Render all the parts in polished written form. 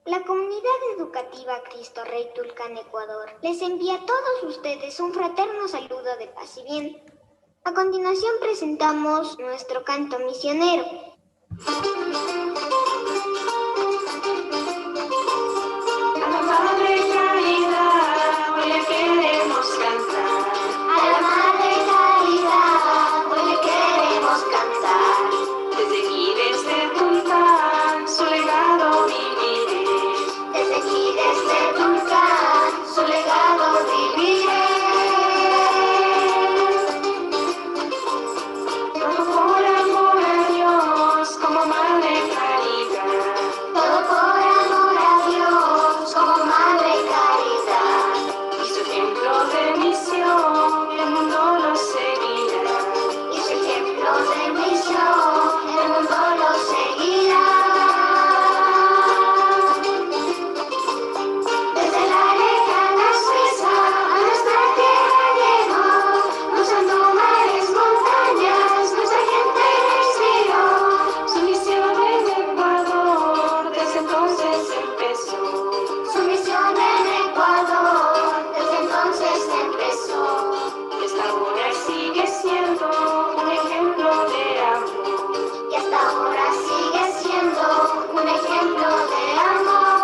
La comunidad educativa Cristo Rey Tulcán, Ecuador, les envía a todos ustedes un fraterno saludo de paz y bien. A continuación presentamos nuestro canto misionero. A la Madre Caridad, hoy le queremos cantar. A la Madre Caridad, hoy le queremos cantar. Desde aquí, desde Tulcán, su legado viviré. Desde aquí, desde Tulcán, su legado viviré. Todo por amor a Dios, como Madre Caridad. Todo por amor a Dios, como Madre Caridad. Y su ejemplo de misión, el mundo lo seguirá. Y su ejemplo de misión, el mundo lo seguirá. Desde la lejana Suiza a nuestra tierra llegó, cruzando mares, montañas, nuestra gente le inspiró. Su misión en Ecuador, desde entonces empezó. Su misión en Ecuador, desde entonces empezó. Y hasta ahora sigue siendo un ejemplo de amor. Y hasta ahora sigue siendo un ejemplo de amor.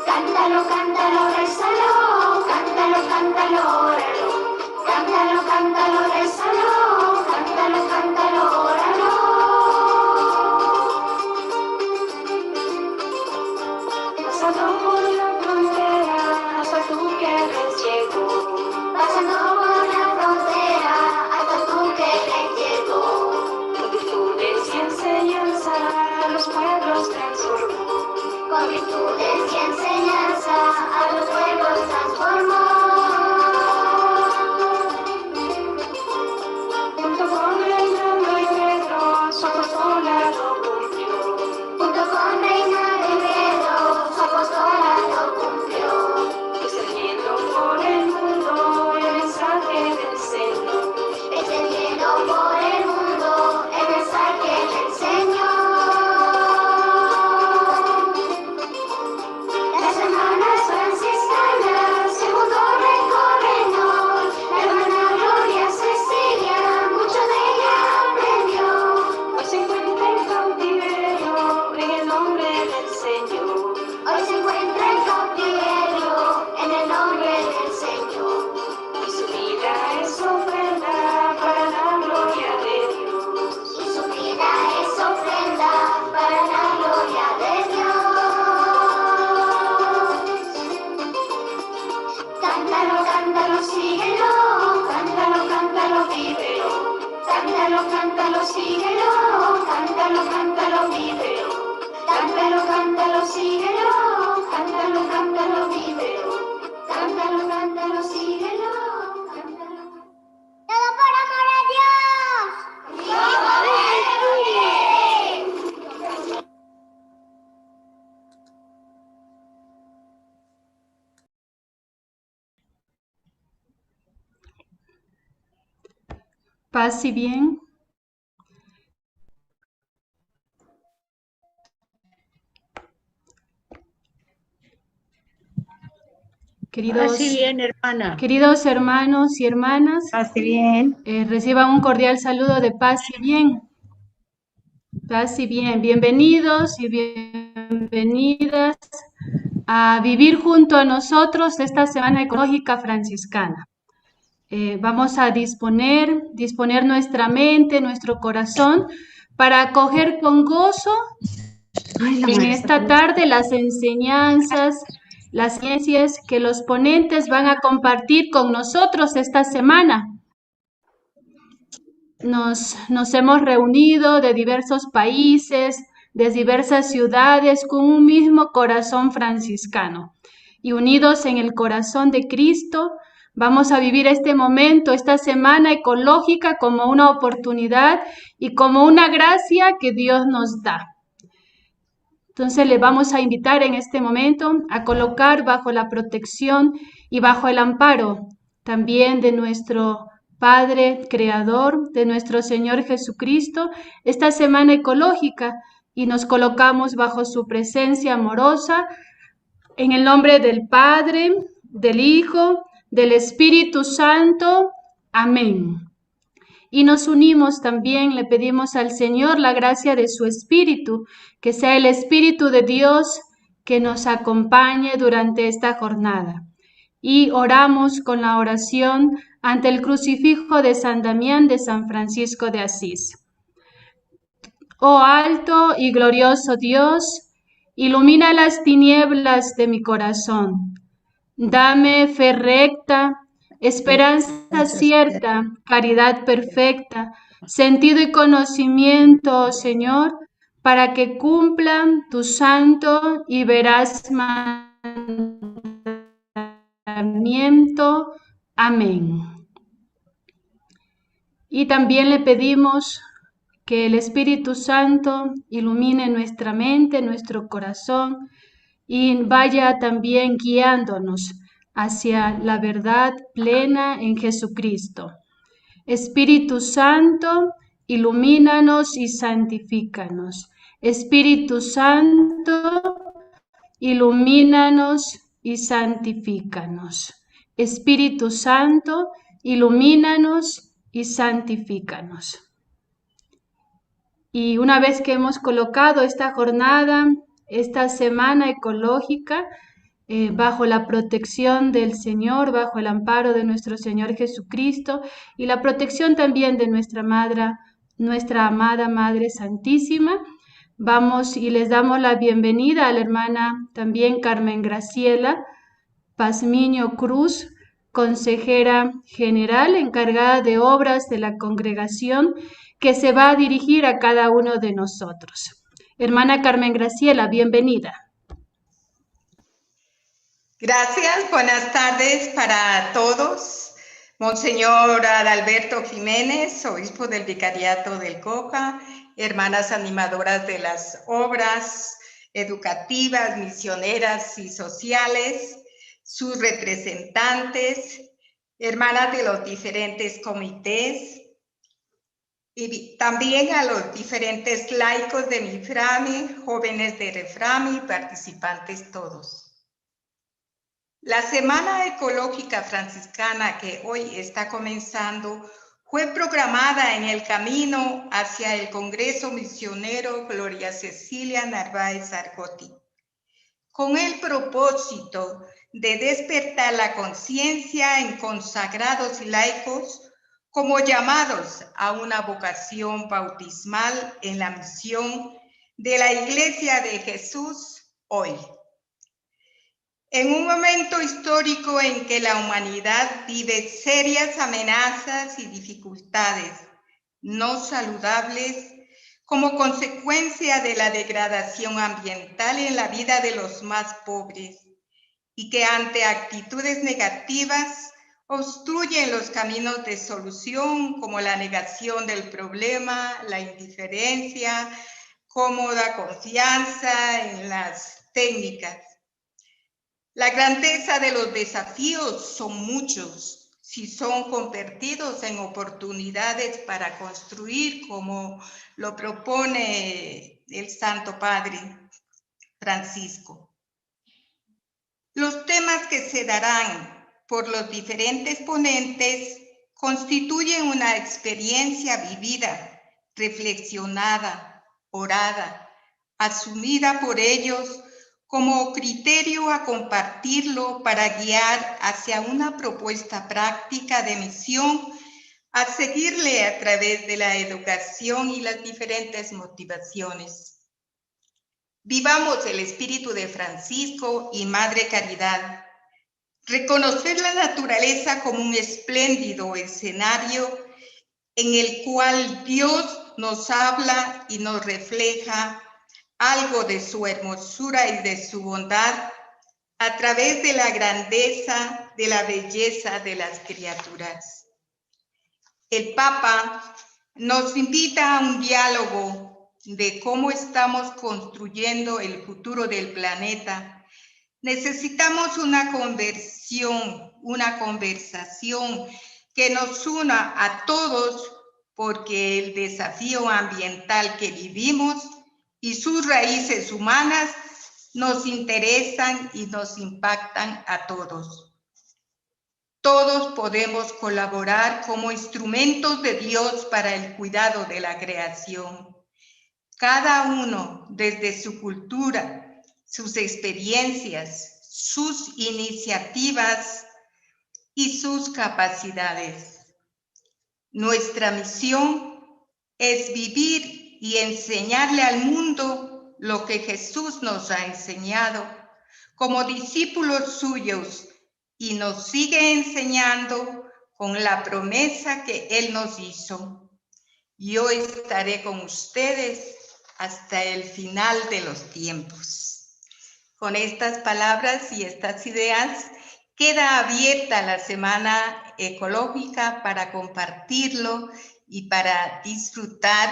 Cántalo, cántalo, rézalo, cántalo, cántalo, óralo. Cántalo, cántalo, rézalo, cántalo, cántalo, óralo. Pasando por la frontera, hasta Túquerres llegó. Pasando por la frontera, hasta Túquerres llegó. Con virtudes y enseñanza, los pueblos transformó. Con virtudes y enseñanza, a los pueblos transformó. Junto con Reinaldo y Pedro, su apostolado cumplió. Junto con Reinaldo y Pedro, su apostolado cumplió. Extendiendo por el mundo el mensaje del Señor. Extendiendo por el mundo el mensaje del Señor. Las hermanas franciscanas, segundo recorredor, la hermana Gloria Cecilia, mucho de ella aprendió. Hoy se encuentra en cautiverio en el nombre del Señor. Hoy se encuentra en cautiverio en el nombre del Señor. Y su vida es ofrenda para la gloria de Dios. Y su vida es ofrenda para la gloria de Dios. Cántalo, cántalo, síguelo. Cántalo, cántalo, vívelo. Cántalo, cántalo, síguelo. Cántalo, cántalo, vívelo. Cántalo, cántalo, síguelo. Cántalo, cántalo, vívelo. Cántalo, cántalo, síguelo. Cántalo. ¡Todo por amor a Dios! ¡Viva Jesús! Paz y bien. Así bien, hermana. Queridos hermanos y hermanas, Así bien. reciban un cordial saludo de paz y bien. Paz y bien. Bienvenidos y bienvenidas a vivir junto a nosotros esta Semana Ecológica Franciscana. Vamos a disponer nuestra mente, nuestro corazón, para acoger con gozo en esta tarde las enseñanzas, las ciencias que los ponentes van a compartir con nosotros esta semana. Nos hemos reunido de diversos países, de diversas ciudades, con un mismo corazón franciscano. Y unidos en el corazón de Cristo, vamos a vivir este momento, esta semana ecológica, como una oportunidad y como una gracia que Dios nos da. Entonces le vamos a invitar en este momento a colocar bajo la protección y bajo el amparo también de nuestro Padre, Creador de nuestro Señor Jesucristo, esta semana ecológica y nos colocamos bajo su presencia amorosa en el nombre del Padre, del Hijo, del Espíritu Santo. Amén. Y nos unimos también, le pedimos al Señor la gracia de su Espíritu, que sea el Espíritu de Dios que nos acompañe durante esta jornada. Y oramos con la oración ante el crucifijo de San Damián de San Francisco de Asís. Oh alto y glorioso Dios, ilumina las tinieblas de mi corazón. Dame fe recta, esperanza cierta, caridad perfecta, sentido y conocimiento, Señor, para que cumplan tu santo y veraz mandamiento. Amén. Y también le pedimos que el Espíritu Santo ilumine nuestra mente, nuestro corazón y vaya también guiándonos hacia la verdad plena en Jesucristo. Espíritu Santo, ilumínanos y santifícanos. Espíritu Santo, ilumínanos y santifícanos. Espíritu Santo, ilumínanos y santifícanos. Y una vez que hemos colocado esta jornada, esta semana ecológica, bajo la protección del Señor, bajo el amparo de nuestro Señor Jesucristo y la protección también de nuestra amada Madre Santísima, vamos y les damos la bienvenida a la hermana también Carmen Graciela Pazmiño Cruz, consejera general encargada de obras de la congregación, que se va a dirigir a cada uno de nosotros. Hermana Carmen Graciela, bienvenida. Gracias, buenas tardes para todos. Monseñor Adalberto Jiménez, obispo del Vicariato del Cauca, hermanas animadoras de las obras educativas, misioneras y sociales, sus representantes, hermanas de los diferentes comités, y también a los diferentes laicos de Miframi, jóvenes de Reframi, participantes todos. La Semana Ecológica Franciscana que hoy está comenzando fue programada en el camino hacia el Congreso Misionero Gloria Cecilia Narváez Argote, con el propósito de despertar la conciencia en consagrados y laicos como llamados a una vocación bautismal en la misión de la Iglesia de Jesús hoy. En un momento histórico en que la humanidad vive serias amenazas y dificultades no saludables como consecuencia de la degradación ambiental en la vida de los más pobres y que ante actitudes negativas obstruyen los caminos de solución como la negación del problema, la indiferencia, cómoda confianza en las técnicas. La grandeza de los desafíos son muchos, si son convertidos en oportunidades para construir, como lo propone el Santo Padre Francisco. Los temas que se darán por los diferentes ponentes constituyen una experiencia vivida, reflexionada, orada, asumida por ellos como criterio a compartirlo para guiar hacia una propuesta práctica de misión a seguirle a través de la educación y las diferentes motivaciones. Vivamos el espíritu de Francisco y Madre Caridad. Reconocer la naturaleza como un espléndido escenario en el cual Dios nos habla y nos refleja algo de su hermosura y de su bondad a través de la grandeza, de la belleza de las criaturas. El Papa nos invita a un diálogo de cómo estamos construyendo el futuro del planeta. Necesitamos una conversación que nos una a todos, porque el desafío ambiental que vivimos y sus raíces humanas nos interesan y nos impactan a todos. Todos podemos colaborar como instrumentos de Dios para el cuidado de la creación. Cada uno desde su cultura, sus experiencias, sus iniciativas y sus capacidades. Nuestra misión es vivir y enseñarle al mundo lo que Jesús nos ha enseñado como discípulos suyos y nos sigue enseñando con la promesa que Él nos hizo. Yo estaré con ustedes hasta el final de los tiempos. Con estas palabras y estas ideas, queda abierta la Semana Ecológica para compartirlo y para disfrutar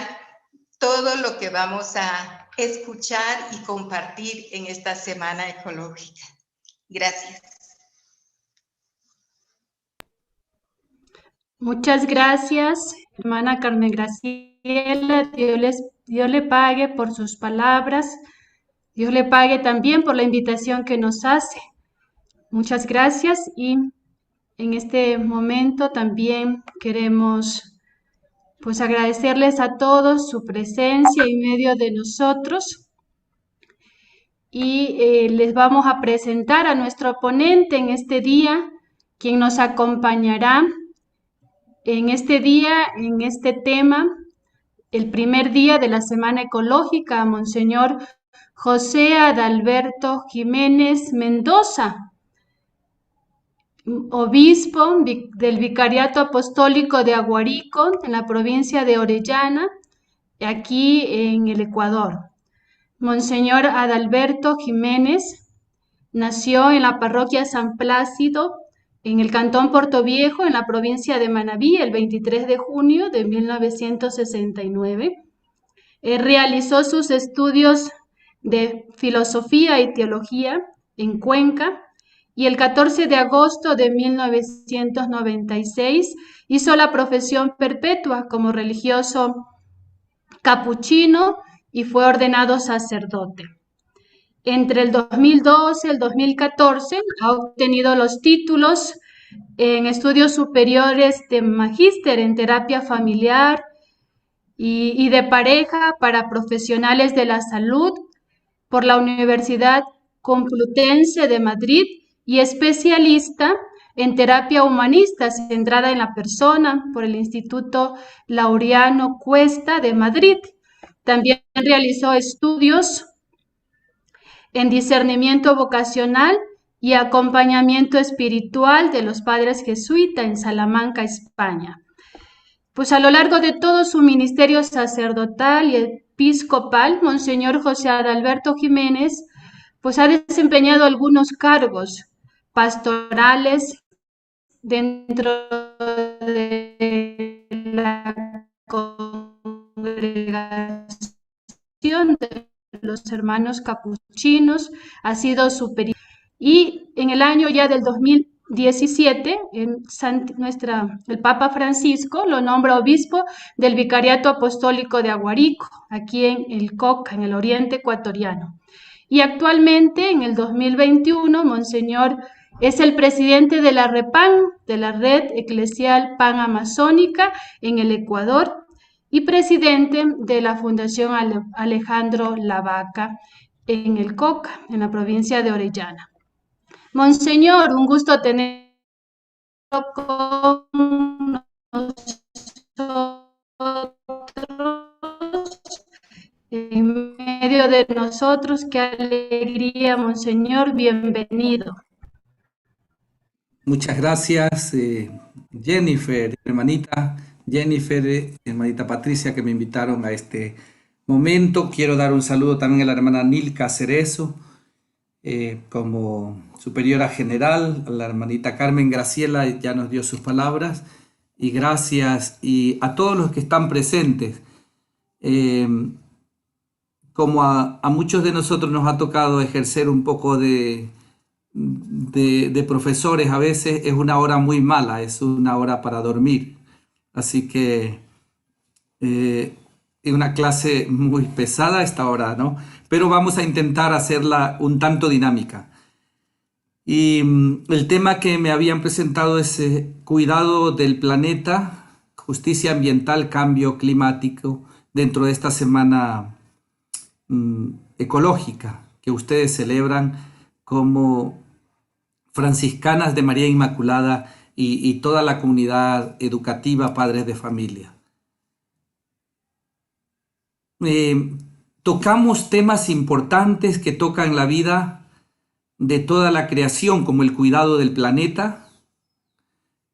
todo lo que vamos a escuchar y compartir en esta Semana Ecológica. Gracias. Muchas gracias, hermana Carmen Graciela. Dios le pague por sus palabras. Dios le pague también por la invitación que nos hace. Muchas gracias y en este momento también queremos pues agradecerles a todos su presencia en medio de nosotros y les vamos a presentar a nuestro ponente en este día, quien nos acompañará en este día, en este tema, el primer día de la Semana Ecológica, Monseñor José Adalberto Jiménez Mendoza, obispo del Vicariato Apostólico de Aguarico, en la provincia de Orellana, aquí en el Ecuador. Monseñor Adalberto Jiménez nació en la parroquia San Plácido, en el cantón Portoviejo, en la provincia de Manabí, el 23 de junio de 1969. Realizó sus estudios de filosofía y teología en Cuenca y el 14 de agosto de 1996 hizo la profesión perpetua como religioso capuchino y fue ordenado sacerdote. Entre el 2012 y el 2014 ha obtenido los títulos en estudios superiores de magíster en terapia familiar y de pareja para profesionales de la salud por la Universidad Complutense de Madrid y especialista en terapia humanista centrada en la persona por el Instituto Laureano Cuesta de Madrid. También realizó estudios en discernimiento vocacional y acompañamiento espiritual de los padres jesuitas en Salamanca, España. Pues a lo largo de todo su ministerio sacerdotal y episcopal, Monseñor José Adalberto Jiménez pues ha desempeñado algunos cargos pastorales dentro de la congregación de los hermanos capuchinos, ha sido superior. Y en el año ya del 2017, el Papa Francisco lo nombra obispo del Vicariato Apostólico de Aguarico, aquí en el Coca, en el oriente ecuatoriano. Y actualmente, en el 2021, Monseñor es el presidente de la REPAN, de la Red Eclesial Pan-Amazónica en el Ecuador, y presidente de la Fundación Alejandro Lavaca en el Coca, en la provincia de Orellana. Monseñor, un gusto tenerlo con nosotros, en medio de nosotros. Qué alegría, Monseñor, bienvenido. Muchas gracias, Jennifer, hermanita Patricia, que me invitaron a este momento. Quiero dar un saludo también a la hermana Nilka Cerezo, como superiora general, a la hermanita Carmen Graciela, ya nos dio sus palabras, y gracias y a todos los que están presentes. Como a muchos de nosotros nos ha tocado ejercer un poco de de profesores a veces es una hora muy mala, es una hora para dormir. Así que es una clase muy pesada esta hora, ¿no? Pero vamos a intentar hacerla un tanto dinámica. Y el tema que me habían presentado es cuidado del planeta, justicia ambiental, cambio climático, dentro de esta semana ecológica que ustedes celebran como franciscanas de María Inmaculada y toda la comunidad educativa, padres de familia. Tocamos temas importantes que tocan la vida de toda la creación, como el cuidado del planeta,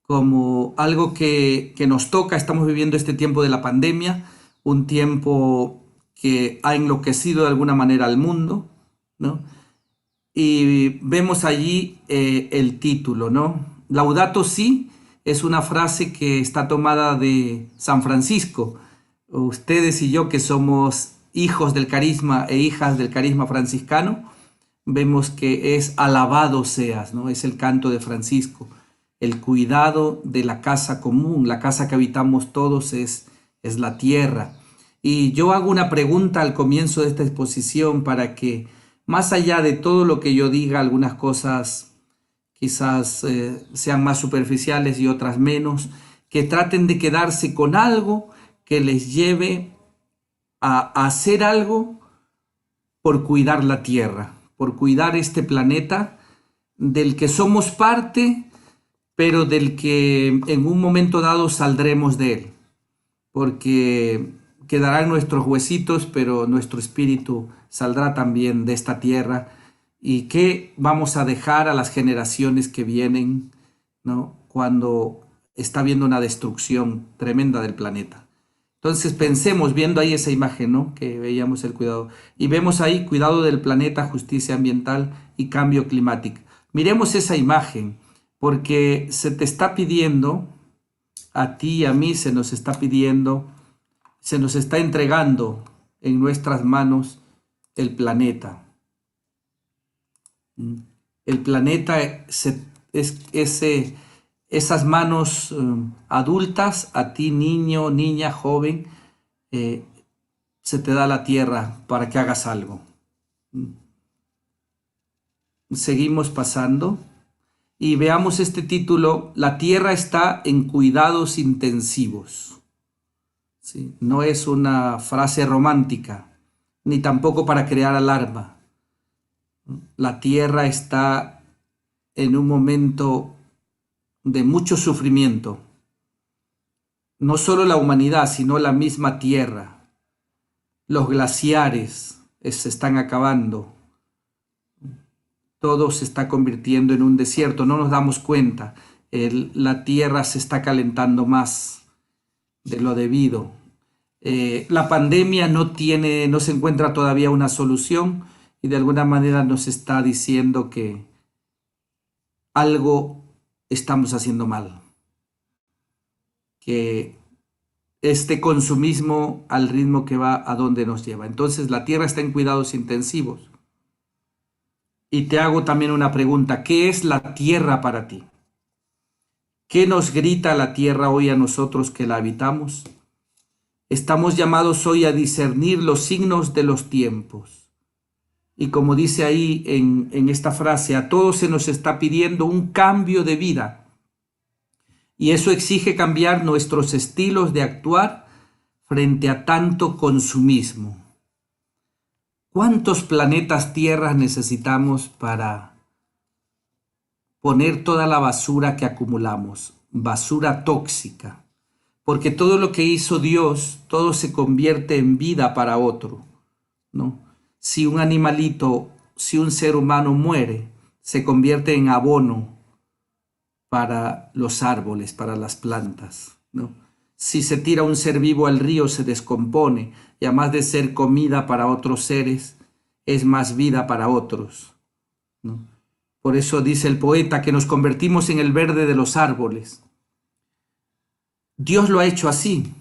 como algo que nos toca. Estamos viviendo este tiempo de la pandemia, un tiempo que ha enloquecido de alguna manera al mundo, ¿no? Y vemos allí el título, ¿no? Laudato Si es una frase que está tomada de San Francisco. Ustedes y yo, que somos hijos del carisma e hijas del carisma franciscano, vemos que es alabado seas, ¿no? Es el canto de Francisco. El cuidado de la casa común, la casa que habitamos todos es la tierra. Y yo hago una pregunta al comienzo de esta exposición para que, más allá de todo lo que yo diga, algunas cosas quizás sean más superficiales y otras menos, que traten de quedarse con algo que les lleve a hacer algo por cuidar la tierra, por cuidar este planeta del que somos parte, pero del que en un momento dado saldremos de él, porque quedarán nuestros huesitos, pero nuestro espíritu saldrá también de esta tierra. ¿Y qué vamos a dejar a las generaciones que vienen, ¿no? Cuando está habiendo una destrucción tremenda del planeta? Entonces pensemos, viendo ahí esa imagen, ¿no? Que veíamos el cuidado, y vemos ahí cuidado del planeta, justicia ambiental y cambio climático. Miremos esa imagen, porque se te está pidiendo, a ti y a mí se nos está pidiendo, se nos está entregando en nuestras manos el planeta. El planeta esas manos adultas, a ti niño, niña, joven, se te da la tierra para que hagas algo. Seguimos pasando y veamos este título: La tierra está en cuidados intensivos. ¿Sí? No es una frase romántica, ni tampoco para crear alarma. La tierra está en un momento de mucho sufrimiento. No solo la humanidad, sino la misma tierra. Los glaciares se están acabando. Todo se está convirtiendo en un desierto. No nos damos cuenta. La tierra se está calentando más de lo debido. La pandemia no se encuentra todavía una solución, y de alguna manera nos está diciendo que algo estamos haciendo mal, que este consumismo al ritmo que va, a dónde nos lleva. Entonces la tierra está en cuidados intensivos. Y te hago también una pregunta: ¿qué es la tierra para ti? ¿Qué nos grita la tierra hoy a nosotros que la habitamos? Estamos llamados hoy a discernir los signos de los tiempos. Y como dice ahí en esta frase, a todos se nos está pidiendo un cambio de vida. Y eso exige cambiar nuestros estilos de actuar frente a tanto consumismo. ¿Cuántos planetas tierras necesitamos para poner toda la basura que acumulamos? Basura tóxica. Porque todo lo que hizo Dios, todo se convierte en vida para otro, ¿no? Si un animalito, si un ser humano muere, se convierte en abono para los árboles, para las plantas, ¿no? Si se tira un ser vivo al río, se descompone, y además de ser comida para otros seres, es más vida para otros, ¿no? Por eso dice el poeta que nos convertimos en el verde de los árboles. Dios lo ha hecho así,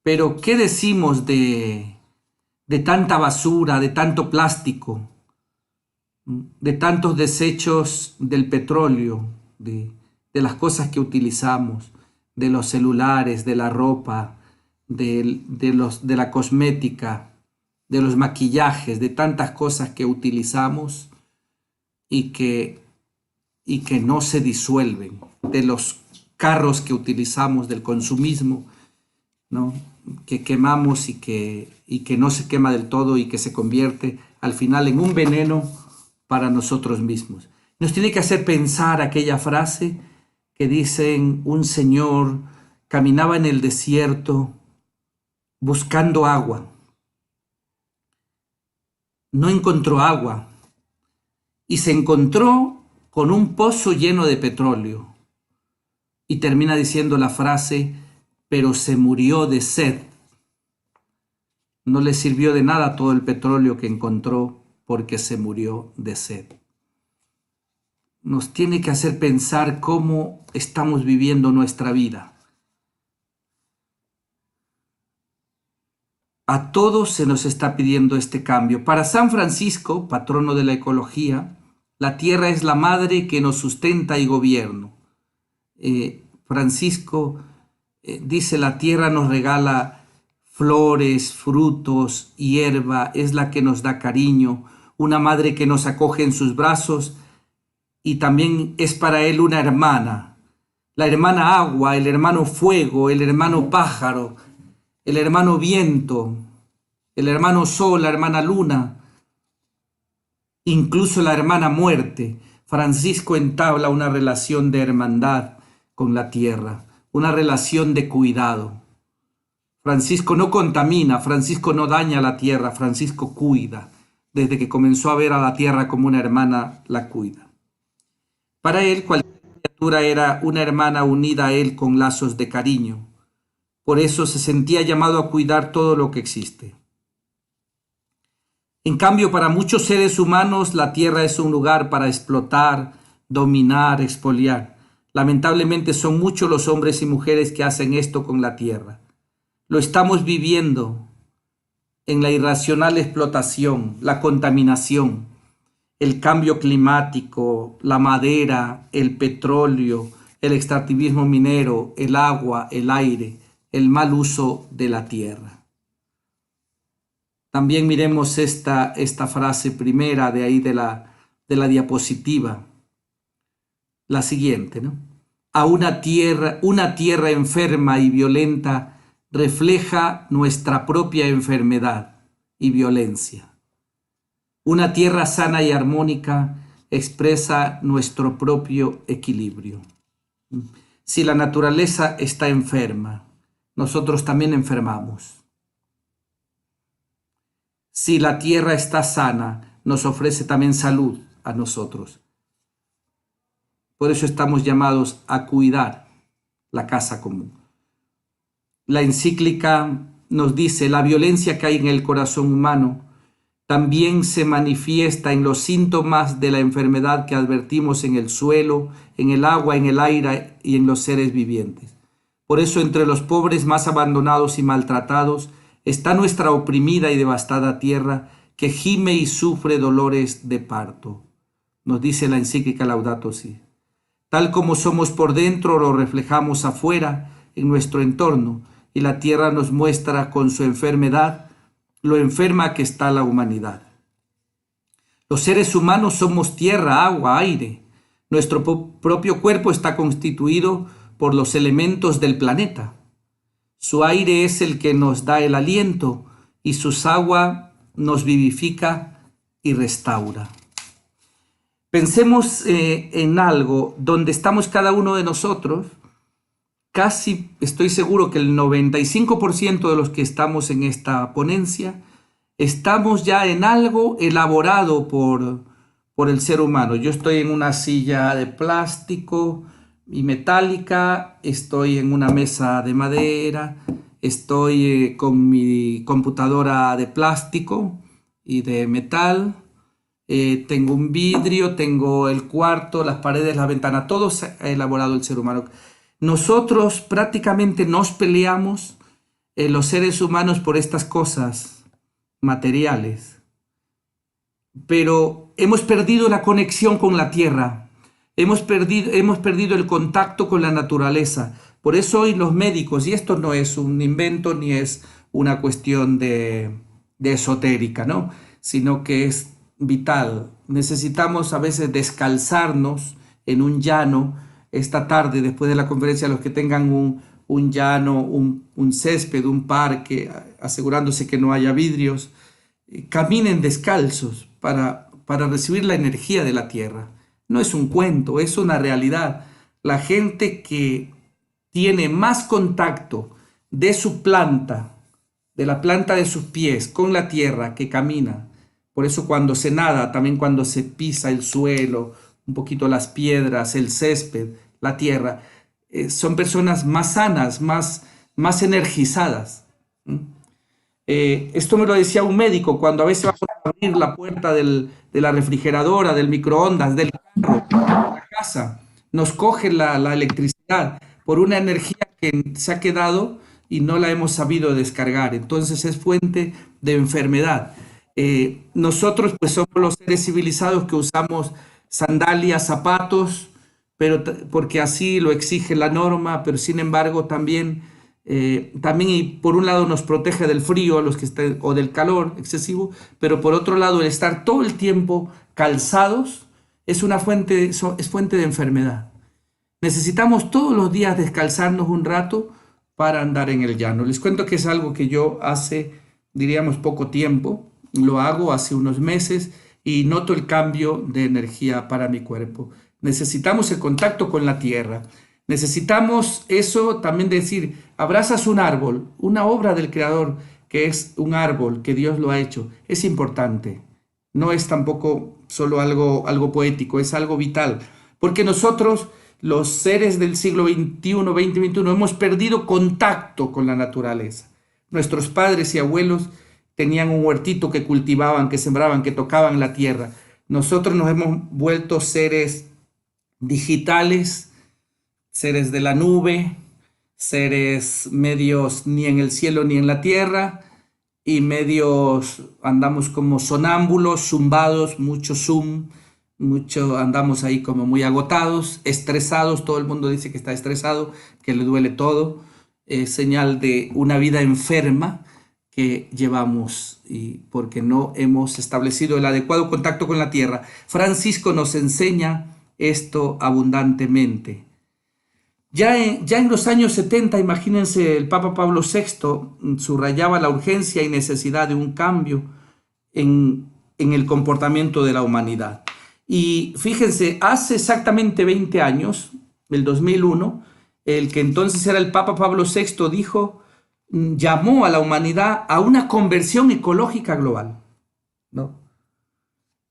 pero ¿qué decimos de tanta basura, de tanto plástico? de tantos desechos del petróleo, de las cosas que utilizamos, de los celulares, de la ropa, de la cosmética, de los maquillajes, de tantas cosas que utilizamos y que no se disuelven, de los carros que utilizamos, del consumismo, ¿no? Que quemamos y que no se quema del todo y que se convierte al final en un veneno para nosotros mismos. Nos tiene que hacer pensar aquella frase que dicen: un señor caminaba en el desierto buscando agua. No encontró agua y se encontró con un pozo lleno de petróleo. Y termina diciendo la frase: pero se murió de sed. No le sirvió de nada todo el petróleo que encontró porque se murió de sed. Nos tiene que hacer pensar cómo estamos viviendo nuestra vida. A todos se nos está pidiendo este cambio. Para San Francisco, patrono de la ecología, la tierra es la madre que nos sustenta y gobierna. Francisco dice: la tierra nos regala flores, frutos, hierba, es la que nos da cariño, una madre que nos acoge en sus brazos y también es para él una hermana. La hermana agua, el hermano fuego, el hermano pájaro, el hermano viento, el hermano sol, la hermana luna, incluso la hermana muerte. Francisco entabla una relación de hermandad con la tierra, una relación de cuidado. Francisco no contamina, Francisco no daña la tierra, Francisco cuida. Desde que comenzó a ver a la tierra como una hermana, la cuida. Para él, cualquier criatura era una hermana unida a él con lazos de cariño. Por eso se sentía llamado a cuidar todo lo que existe. En cambio, para muchos seres humanos, la tierra es un lugar para explotar, dominar, expoliar. Lamentablemente son muchos los hombres y mujeres que hacen esto con la tierra. Lo estamos viviendo en la irracional explotación, la contaminación, el cambio climático, la madera, el petróleo, el extractivismo minero, el agua, el aire, el mal uso de la tierra. También miremos esta frase primera de ahí de la diapositiva. La siguiente, ¿no? A una tierra enferma y violenta refleja nuestra propia enfermedad y violencia. Una tierra sana y armónica expresa nuestro propio equilibrio. Si la naturaleza está enferma, nosotros también enfermamos. Si la tierra está sana, nos ofrece también salud a nosotros. Por eso estamos llamados a cuidar la casa común. La encíclica nos dice: la violencia que hay en el corazón humano también se manifiesta en los síntomas de la enfermedad que advertimos en el suelo, en el agua, en el aire y en los seres vivientes. Por eso, entre los pobres más abandonados y maltratados está nuestra oprimida y devastada tierra que gime y sufre dolores de parto. Nos dice la encíclica Laudato Si. Tal como somos por dentro, lo reflejamos afuera en nuestro entorno, y la tierra nos muestra con su enfermedad lo enferma que está la humanidad. Los seres humanos somos tierra, agua, aire. Nuestro propio cuerpo está constituido por los elementos del planeta. Su aire es el que nos da el aliento y sus aguas nos vivifica y restaura. Pensemos en algo donde estamos cada uno de nosotros. Casi estoy seguro que el 95% de los que estamos en esta ponencia estamos ya en algo elaborado por el ser humano. Yo estoy en una silla de plástico y metálica, estoy en una mesa de madera, estoy con mi computadora de plástico y de metal, tengo un vidrio, tengo el cuarto, las paredes, la ventana, todo se ha elaborado el ser humano. Nosotros prácticamente nos peleamos, los seres humanos, por estas cosas materiales, pero hemos perdido la conexión con la tierra, hemos perdido el contacto con la naturaleza. Por eso hoy los médicos, y esto no es un invento ni es una cuestión de esotérica, ¿no? Sino que es vital. Necesitamos a veces descalzarnos en un llano. Esta tarde, después de la conferencia, los que tengan un llano, un césped, un parque, asegurándose que no haya vidrios, caminen descalzos para recibir la energía de la tierra. No es un cuento, es una realidad. La gente que tiene más contacto de su planta, de la planta de sus pies con la tierra, que camina. Por eso cuando se nada, también cuando se pisa el suelo, un poquito las piedras, el césped, la tierra, son personas más sanas, más energizadas. Esto me lo decía un médico cuando a veces vamos a abrir la puerta de la refrigeradora, del microondas, del carro, de la casa. Nos coge la electricidad por una energía que se ha quedado y no la hemos sabido descargar. Entonces es fuente de enfermedad. Nosotros pues somos los seres civilizados que usamos sandalias, zapatos, pero porque así lo exige la norma, pero sin embargo también y por un lado nos protege del frío o del calor excesivo, pero por otro lado el estar todo el tiempo calzados es fuente de enfermedad. Necesitamos todos los días descalzarnos un rato para andar en el llano. Les cuento que es algo que yo hace, diríamos, poco tiempo, lo hago hace unos meses y noto el cambio de energía para mi cuerpo. Necesitamos el contacto con la tierra. Necesitamos eso también de decir, abrazas un árbol, una obra del Creador que es un árbol, que Dios lo ha hecho. Es importante. No es tampoco solo algo poético, es algo vital. Porque nosotros, los seres del siglo XXI, 2021, hemos perdido contacto con la naturaleza. Nuestros padres y abuelos tenían un huertito que cultivaban, que sembraban, que tocaban la tierra. Nosotros nos hemos vuelto seres digitales, seres de la nube, seres medios ni en el cielo ni en la tierra, y medios andamos como sonámbulos, zumbados, mucho zoom, andamos ahí como muy agotados, estresados. Todo el mundo dice que está estresado, que le duele todo. Es señal de una vida enferma que llevamos y porque no hemos establecido el adecuado contacto con la tierra. Francisco nos enseña esto abundantemente. Ya en los años 70, imagínense, el Papa Pablo VI subrayaba la urgencia y necesidad de un cambio en el comportamiento de la humanidad. Y fíjense, hace exactamente 20 años, el 2001, el que entonces era el Papa Pablo VI llamó a la humanidad a una conversión ecológica global, ¿no?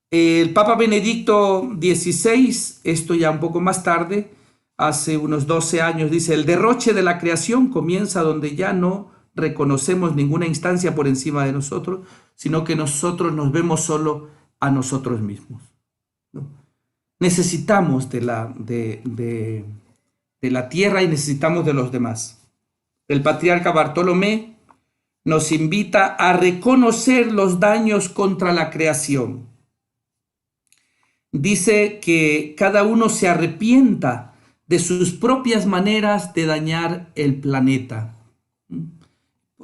El Papa Benedicto XVI, esto ya un poco más tarde, hace unos 12 años, dice: el derroche de la creación comienza donde ya no reconocemos ninguna instancia por encima de nosotros, sino que nosotros nos vemos solo a nosotros mismos, ¿no? Necesitamos de la tierra y necesitamos de los demás. El patriarca Bartolomé nos invita a reconocer los daños contra la creación. Dice que cada uno se arrepienta de sus propias maneras de dañar el planeta.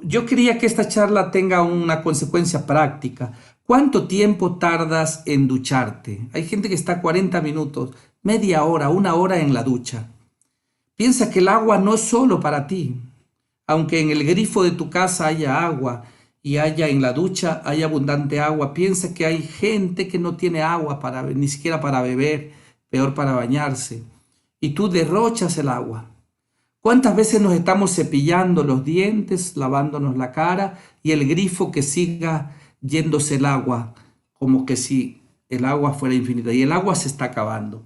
Yo quería que esta charla tenga una consecuencia práctica. ¿Cuánto tiempo tardas en ducharte? Hay gente que está 40 minutos, media hora, una hora en la ducha. Piensa que el agua no es solo para ti. Aunque en el grifo de tu casa haya agua y haya en la ducha haya abundante agua, piensa que hay gente que no tiene agua ni siquiera para beber, peor para bañarse. Y tú derrochas el agua. ¿Cuántas veces nos estamos cepillando los dientes, lavándonos la cara y el grifo que siga yéndose el agua, como que si el agua fuera infinita? Y el agua se está acabando.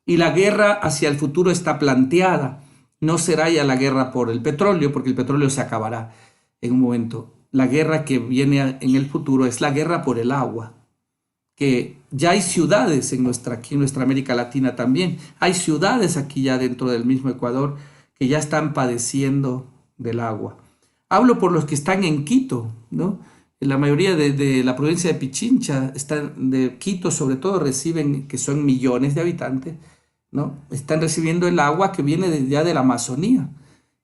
Y la guerra hacia el futuro está planteada. No será ya la guerra por el petróleo, porque el petróleo se acabará en un momento. La guerra que viene en el futuro es la guerra por el agua, que ya hay ciudades aquí en nuestra América Latina también. Hay ciudades aquí ya dentro del mismo Ecuador que ya están padeciendo del agua. Hablo por los que están en Quito, ¿no? la mayoría de la provincia de Pichincha, de Quito sobre todo, reciben, que son millones de habitantes, ¿no? Están recibiendo el agua que viene ya de la Amazonía,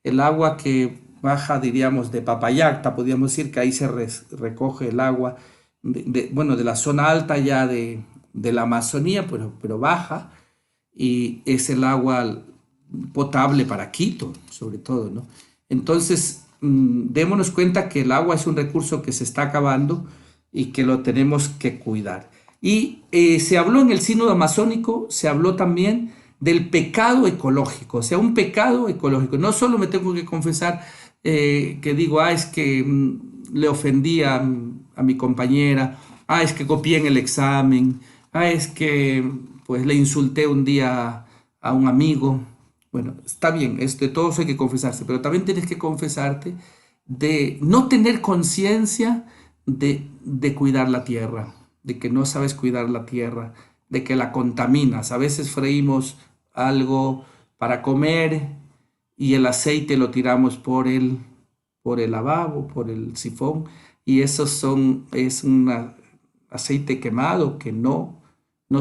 el agua que baja, diríamos, de Papayacta, podríamos decir que ahí se recoge el agua, bueno, de la zona alta ya de la Amazonía, pero baja, y es el agua potable para Quito, sobre todo, ¿no? Entonces, démonos cuenta que el agua es un recurso que se está acabando y que lo tenemos que cuidar. Y se habló en el sínodo amazónico, se habló también del pecado ecológico, o sea, un pecado ecológico. No solo me tengo que confesar que digo, es que le ofendí a mi compañera, es que copié en el examen, es que pues le insulté un día a un amigo. Bueno, está bien, de todo eso hay que confesarse, pero también tienes que confesarte de no tener conciencia de cuidar la tierra, de que no sabes cuidar la tierra, de que la contaminas. A veces freímos algo para comer y el aceite lo tiramos por el lavabo, por el sifón, y es un aceite quemado que no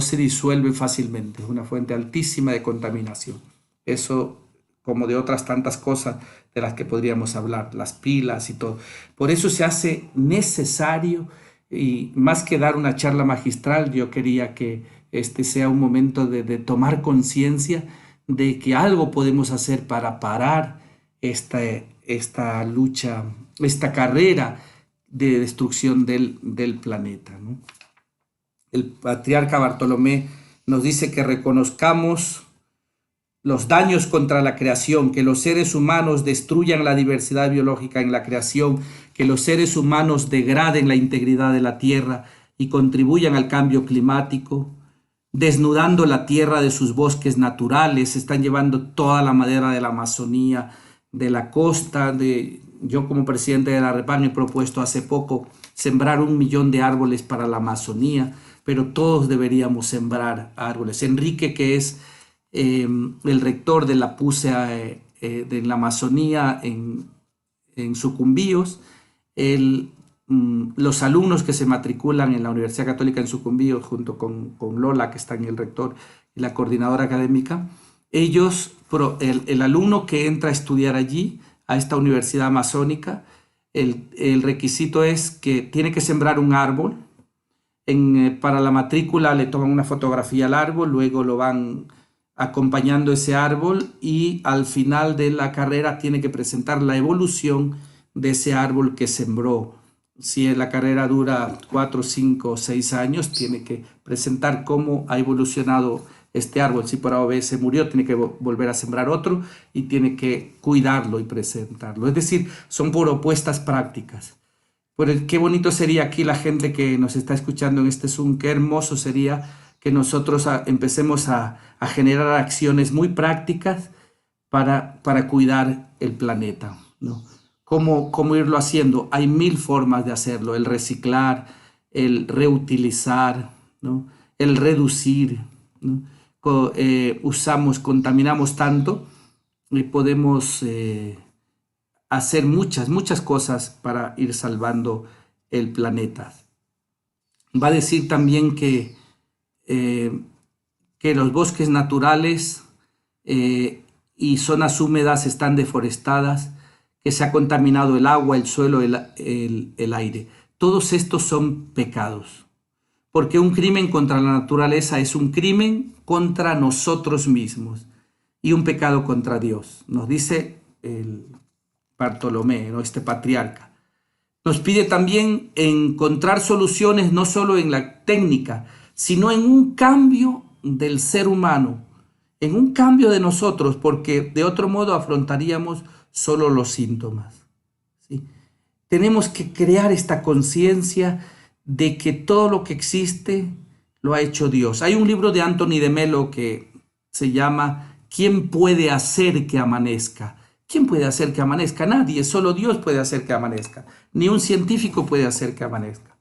se disuelve fácilmente, es una fuente altísima de contaminación. Eso, como de otras tantas cosas de las que podríamos hablar, las pilas y todo. Por eso se hace necesario, y más que dar una charla magistral, yo quería que este sea un momento de tomar conciencia de que algo podemos hacer para parar esta lucha, esta carrera de destrucción del planeta, ¿no? El patriarca Bartolomé nos dice que reconozcamos los daños contra la creación, que los seres humanos destruyan la diversidad biológica en la creación, que los seres humanos degraden la integridad de la tierra y contribuyan al cambio climático, desnudando la tierra de sus bosques naturales, están llevando toda la madera de la Amazonía, de la costa. Yo como presidente de la REPAN he propuesto hace poco sembrar 1 millón de árboles para la Amazonía, pero todos deberíamos sembrar árboles. Enrique, que es el rector de la PUCE de la Amazonía en Sucumbíos, los alumnos que se matriculan en la Universidad Católica en Sucumbíos, junto con Lola, que está en el rector y la coordinadora académica, ellos, el alumno que entra a estudiar allí, a esta universidad amazónica, el requisito es que tiene que sembrar un árbol. Para la matrícula le toman una fotografía al árbol, luego lo van acompañando ese árbol y al final de la carrera tiene que presentar la evolución de ese árbol que sembró. Si la carrera dura 4, 5, 6 años, tiene que presentar cómo ha evolucionado este árbol. Si por A o B se murió, tiene que volver a sembrar otro y tiene que cuidarlo y presentarlo. Es decir, son propuestas prácticas. Pues qué bonito sería aquí la gente que nos está escuchando en este Zoom, qué hermoso sería que nosotros empecemos a generar acciones muy prácticas para cuidar el planeta, ¿no? ¿Cómo irlo haciendo? Hay 1000 formas de hacerlo: el reciclar, el reutilizar, ¿no? El reducir, ¿no? Contaminamos tanto y podemos hacer muchas cosas para ir salvando el planeta. Va a decir también que los bosques naturales y zonas húmedas están deforestadas, que se ha contaminado el agua, el suelo, el aire. Todos estos son pecados, porque un crimen contra la naturaleza es un crimen contra nosotros mismos y un pecado contra Dios. Nos dice el Bartolomé, ¿no? Este patriarca. Nos pide también encontrar soluciones no solo en la técnica, sino en un cambio del ser humano, en un cambio de nosotros, porque de otro modo afrontaríamos solo los síntomas, ¿sí? Tenemos que crear esta conciencia de que todo lo que existe lo ha hecho Dios. Hay un libro de Anthony de Melo que se llama ¿Quién puede hacer que amanezca? ¿Quién puede hacer que amanezca? Nadie, solo Dios puede hacer que amanezca. Ni un científico puede hacer que amanezca.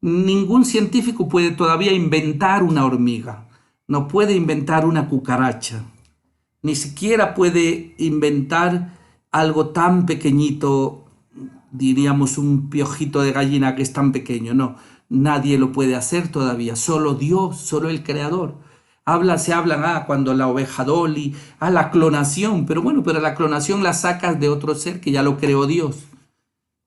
Ningún científico puede todavía inventar una hormiga, no puede inventar una cucaracha, ni siquiera puede inventar algo tan pequeñito diríamos, un piojito de gallina que es tan pequeño. No, nadie lo puede hacer todavía, solo Dios, solo el Creador. Se hablan cuando la oveja Dolly, la clonación, pero bueno, pero la clonación la sacas de otro ser que ya lo creó Dios.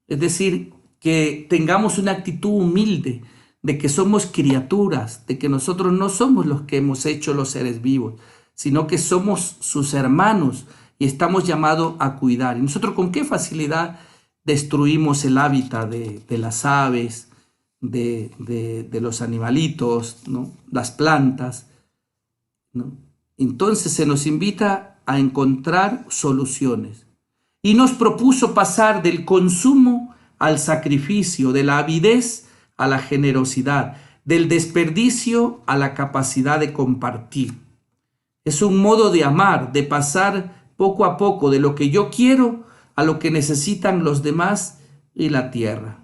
Es decir, que tengamos una actitud humilde de que somos criaturas, de que nosotros no somos los que hemos hecho los seres vivos, sino que somos sus hermanos y estamos llamados a cuidar. ¿Y nosotros con qué facilidad destruimos el hábitat de las aves, de los animalitos, ¿no? Las plantas, ¿no? Entonces se nos invita a encontrar soluciones. Y nos propuso pasar del consumo al sacrificio, de la avidez a la generosidad, del desperdicio a la capacidad de compartir. Es un modo de amar, de pasar poco a poco de lo que yo quiero a lo que necesitan los demás y la tierra.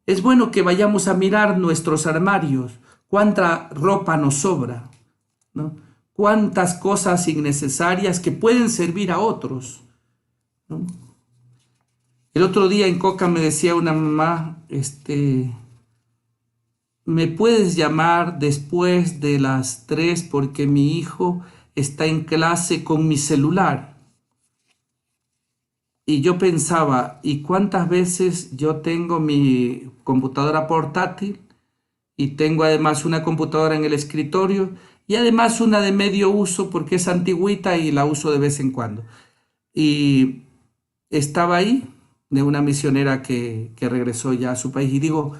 Es bueno que vayamos a mirar nuestros armarios, cuánta ropa nos sobra, ¿no? Cuántas cosas innecesarias que pueden servir a otros, ¿no? El otro día en Coca me decía una mamá, ¿me puedes llamar después de las 3 porque mi hijo está en clase con mi celular? Y yo pensaba, ¿y cuántas veces yo tengo mi computadora portátil y tengo además una computadora en el escritorio y además una de medio uso porque es antigüita y la uso de vez en cuando? Y estaba ahí de una misionera que regresó ya a su país y digo,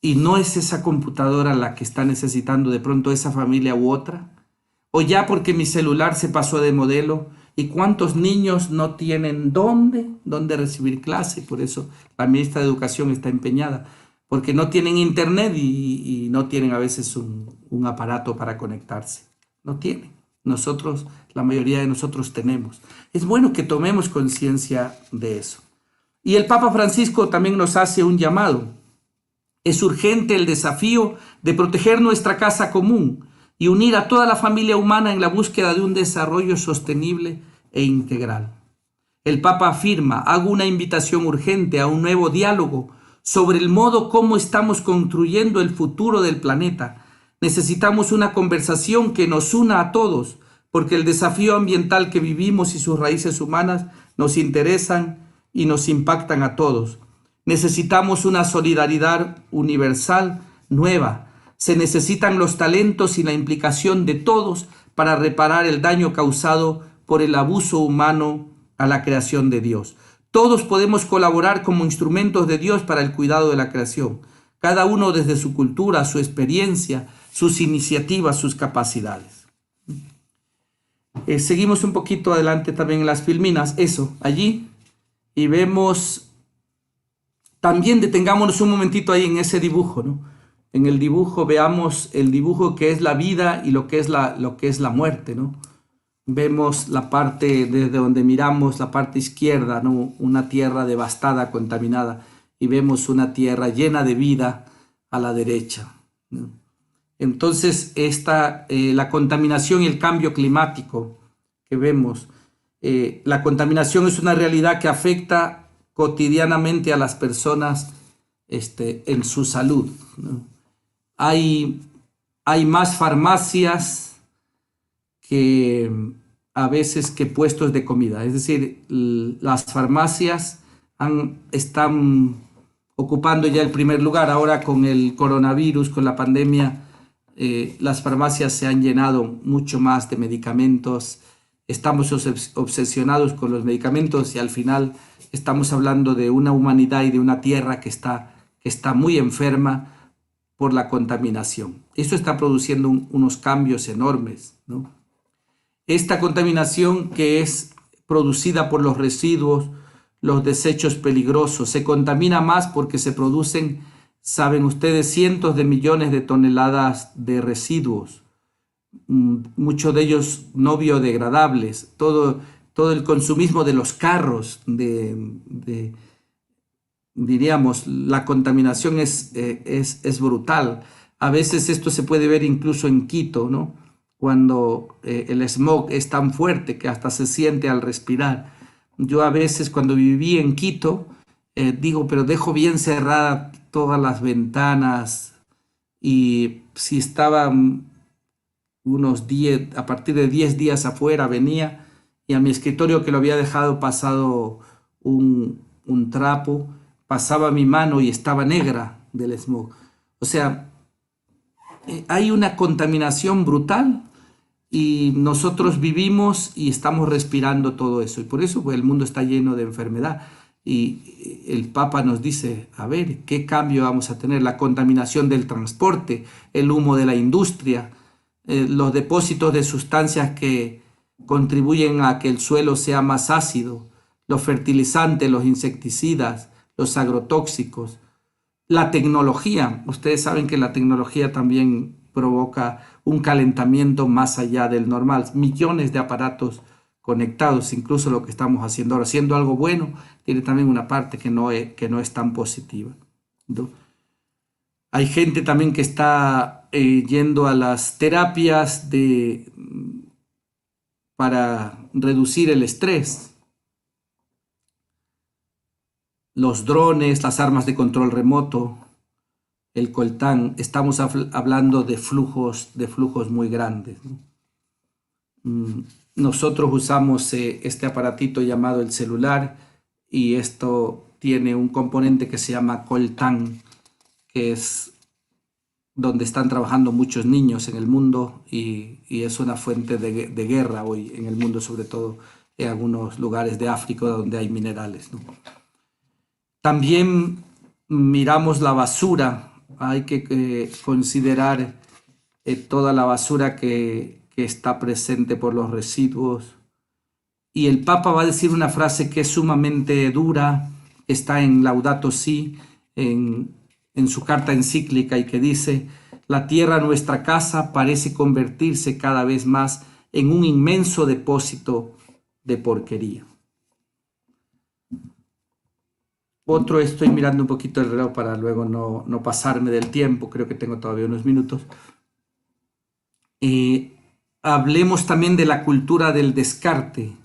¿y no es esa computadora la que está necesitando de pronto esa familia u otra? ¿O ya porque mi celular se pasó de modelo? ¿Y cuántos niños no tienen dónde recibir clase? Por eso la ministra de Educación está empeñada, porque no tienen internet y no tienen a veces un aparato para conectarse. No tienen. Nosotros, la mayoría de nosotros tenemos. Es bueno que tomemos conciencia de eso. Y el Papa Francisco también nos hace un llamado. Es urgente el desafío de proteger nuestra casa común y unir a toda la familia humana en la búsqueda de un desarrollo sostenible e integral. El Papa afirma, hago una invitación urgente a un nuevo diálogo sobre el modo como estamos construyendo el futuro del planeta. Necesitamos una conversación que nos una a todos, porque el desafío ambiental que vivimos y sus raíces humanas nos interesan y nos impactan a todos. Necesitamos una solidaridad universal nueva. Se necesitan los talentos y la implicación de todos para reparar el daño causado por el abuso humano a la creación de Dios. Todos podemos colaborar como instrumentos de Dios para el cuidado de la creación, cada uno desde su cultura, su experiencia, sus iniciativas, sus capacidades. Seguimos un poquito adelante también en las filminas, eso, allí, y vemos, también detengámonos un momentito ahí en ese dibujo, ¿no? En el dibujo veamos el dibujo que es la vida y lo que es la muerte, ¿no? Vemos la parte desde donde miramos, la parte izquierda, ¿no? Una tierra devastada, contaminada, y vemos una tierra llena de vida a la derecha, ¿no? Entonces, la contaminación y el cambio climático que vemos, la contaminación es una realidad que afecta cotidianamente a las personas en su salud, ¿no? Hay más farmacias que a veces que puestos de comida. Es decir, las farmacias están ocupando ya el primer lugar. Ahora con el coronavirus, con la pandemia, las farmacias se han llenado mucho más de medicamentos. Estamos obsesionados con los medicamentos y al final estamos hablando de una humanidad y de una tierra que está muy enferma por la contaminación. Esto está produciendo unos cambios enormes, ¿no? Esta contaminación que es producida por los residuos, los desechos peligrosos, se contamina más porque se producen, saben ustedes, cientos de millones de toneladas de residuos, muchos de ellos no biodegradables, todo el consumismo de los carros, diríamos, la contaminación es brutal. A veces esto se puede ver incluso en Quito, ¿no? Cuando el smog es tan fuerte que hasta se siente al respirar. Yo a veces cuando viví en Quito, digo, pero dejo bien cerradas todas las ventanas y si estaban unos 10, a partir de 10 días afuera venía y a mi escritorio que lo había dejado pasado un trapo, pasaba mi mano y estaba negra del smog. O sea, hay una contaminación brutal y nosotros vivimos y estamos respirando todo eso. Y por eso pues, el mundo está lleno de enfermedad. Y el Papa nos dice, a ver, ¿qué cambio vamos a tener? La contaminación del transporte, el humo de la industria, los depósitos de sustancias que contribuyen a que el suelo sea más ácido, los fertilizantes, los insecticidas, los agrotóxicos, la tecnología. Ustedes saben que la tecnología también provoca un calentamiento más allá del normal. Millones de aparatos conectados, incluso lo que estamos haciendo ahora, siendo algo bueno, tiene también una parte que no es tan positiva, ¿no? Hay gente también que está yendo a las terapias para reducir el estrés. Los drones, las armas de control remoto, el coltán, estamos hablando de flujos muy grandes, ¿no? Nosotros usamos este aparatito llamado el celular y esto tiene un componente que se llama coltán, que es donde están trabajando muchos niños en el mundo y es una fuente de guerra hoy en el mundo, sobre todo en algunos lugares de África donde hay minerales, ¿no? También miramos la basura, hay que considerar toda la basura que está presente por los residuos. Y el Papa va a decir una frase que es sumamente dura, está en Laudato Si, en su carta encíclica, y que dice: la tierra, nuestra casa, parece convertirse cada vez más en un inmenso depósito de porquería. Otro, estoy mirando un poquito el reloj para luego no pasarme del tiempo, creo que tengo todavía unos minutos. Hablemos también de la cultura del descarte,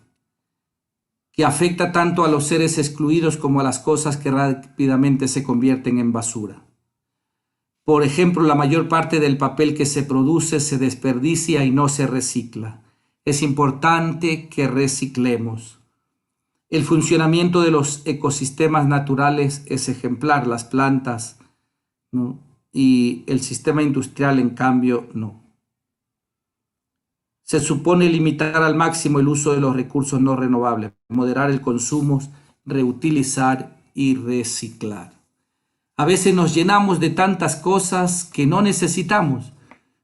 que afecta tanto a los seres excluidos como a las cosas que rápidamente se convierten en basura. Por ejemplo, la mayor parte del papel que se produce se desperdicia y no se recicla. Es importante que reciclemos. El funcionamiento de los ecosistemas naturales es ejemplar, las plantas, ¿no? Y el sistema industrial, en cambio, no. Se supone limitar al máximo el uso de los recursos no renovables, moderar el consumo, reutilizar y reciclar. A veces nos llenamos de tantas cosas que no necesitamos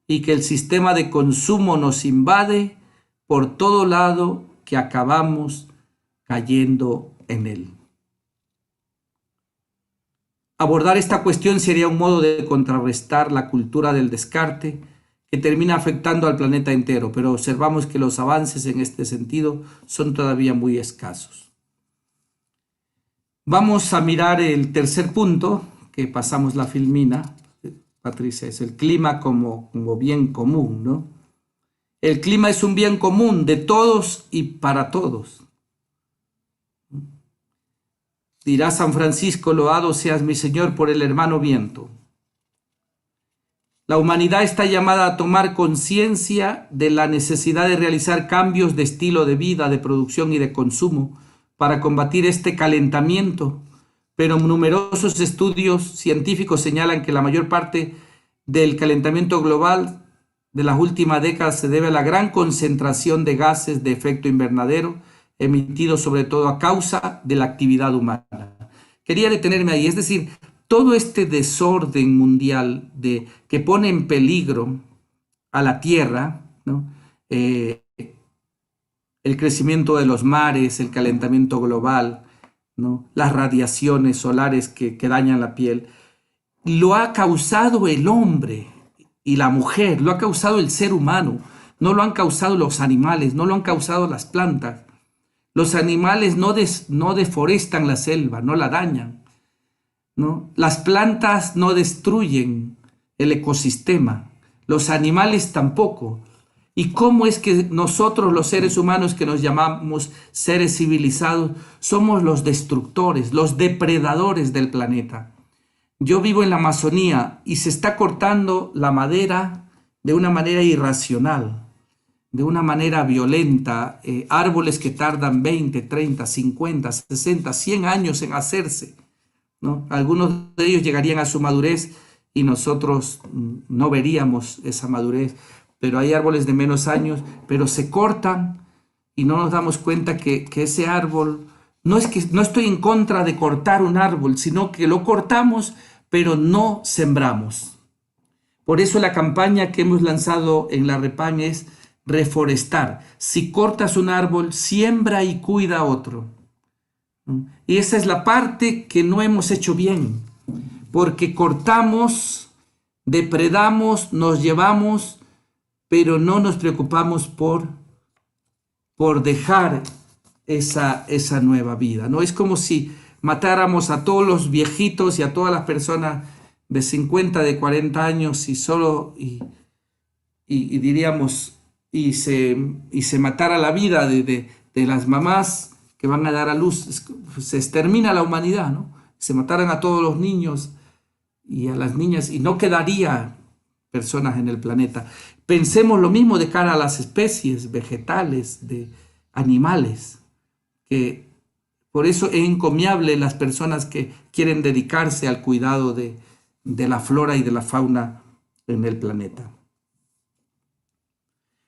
y que el sistema de consumo nos invade por todo lado, que acabamos cayendo en él. Abordar esta cuestión sería un modo de contrarrestar la cultura del descarte que termina afectando al planeta entero, pero observamos que los avances en este sentido son todavía muy escasos. Vamos a mirar el tercer punto, que pasamos la filmina, Patricia, es el clima como bien común, ¿no? El clima es un bien común de todos y para todos. Dirá San Francisco: loado seas mi Señor por el hermano viento. La humanidad está llamada a tomar conciencia de la necesidad de realizar cambios de estilo de vida, de producción y de consumo para combatir este calentamiento, pero numerosos estudios científicos señalan que la mayor parte del calentamiento global de las últimas décadas se debe a la gran concentración de gases de efecto invernadero emitidos sobre todo a causa de la actividad humana. Quería detenerme ahí, es decir, todo este desorden mundial que pone en peligro a la Tierra, ¿no? El crecimiento de los mares, el calentamiento global, ¿no? Las radiaciones solares que dañan la piel, lo ha causado el hombre y la mujer, lo ha causado el ser humano, no lo han causado los animales, no lo han causado las plantas. Los animales no deforestan la selva, no la dañan, ¿no? Las plantas no destruyen el ecosistema, los animales tampoco. ¿Y cómo es que nosotros, los seres humanos que nos llamamos seres civilizados, somos los destructores, los depredadores del planeta? Yo vivo en la Amazonía y se está cortando la madera de una manera irracional, de una manera violenta, árboles que tardan 20, 30, 50, 60, 100 años en hacerse, ¿no? Algunos de ellos llegarían a su madurez y nosotros no veríamos esa madurez, pero hay árboles de menos años, pero se cortan y no nos damos cuenta que ese árbol, no estoy en contra de cortar un árbol, sino que lo cortamos, pero no sembramos. Por eso la campaña que hemos lanzado en la Repan es reforestar. Si cortas un árbol, siembra y cuida otro. Y esa es la parte que no hemos hecho bien, porque cortamos, depredamos, nos llevamos, pero no nos preocupamos por dejar esa nueva vida, ¿no? Es como si matáramos a todos los viejitos y a todas las personas de 50, de 40 años diríamos, y se matara la vida de las mamás que van a dar a luz. Se extermina la humanidad, ¿no? Se mataran a todos los niños y a las niñas y no quedaría personas en el planeta. Pensemos lo mismo de cara a las especies vegetales, de animales, que por eso es encomiable las personas que quieren dedicarse al cuidado de la flora y de la fauna en el planeta.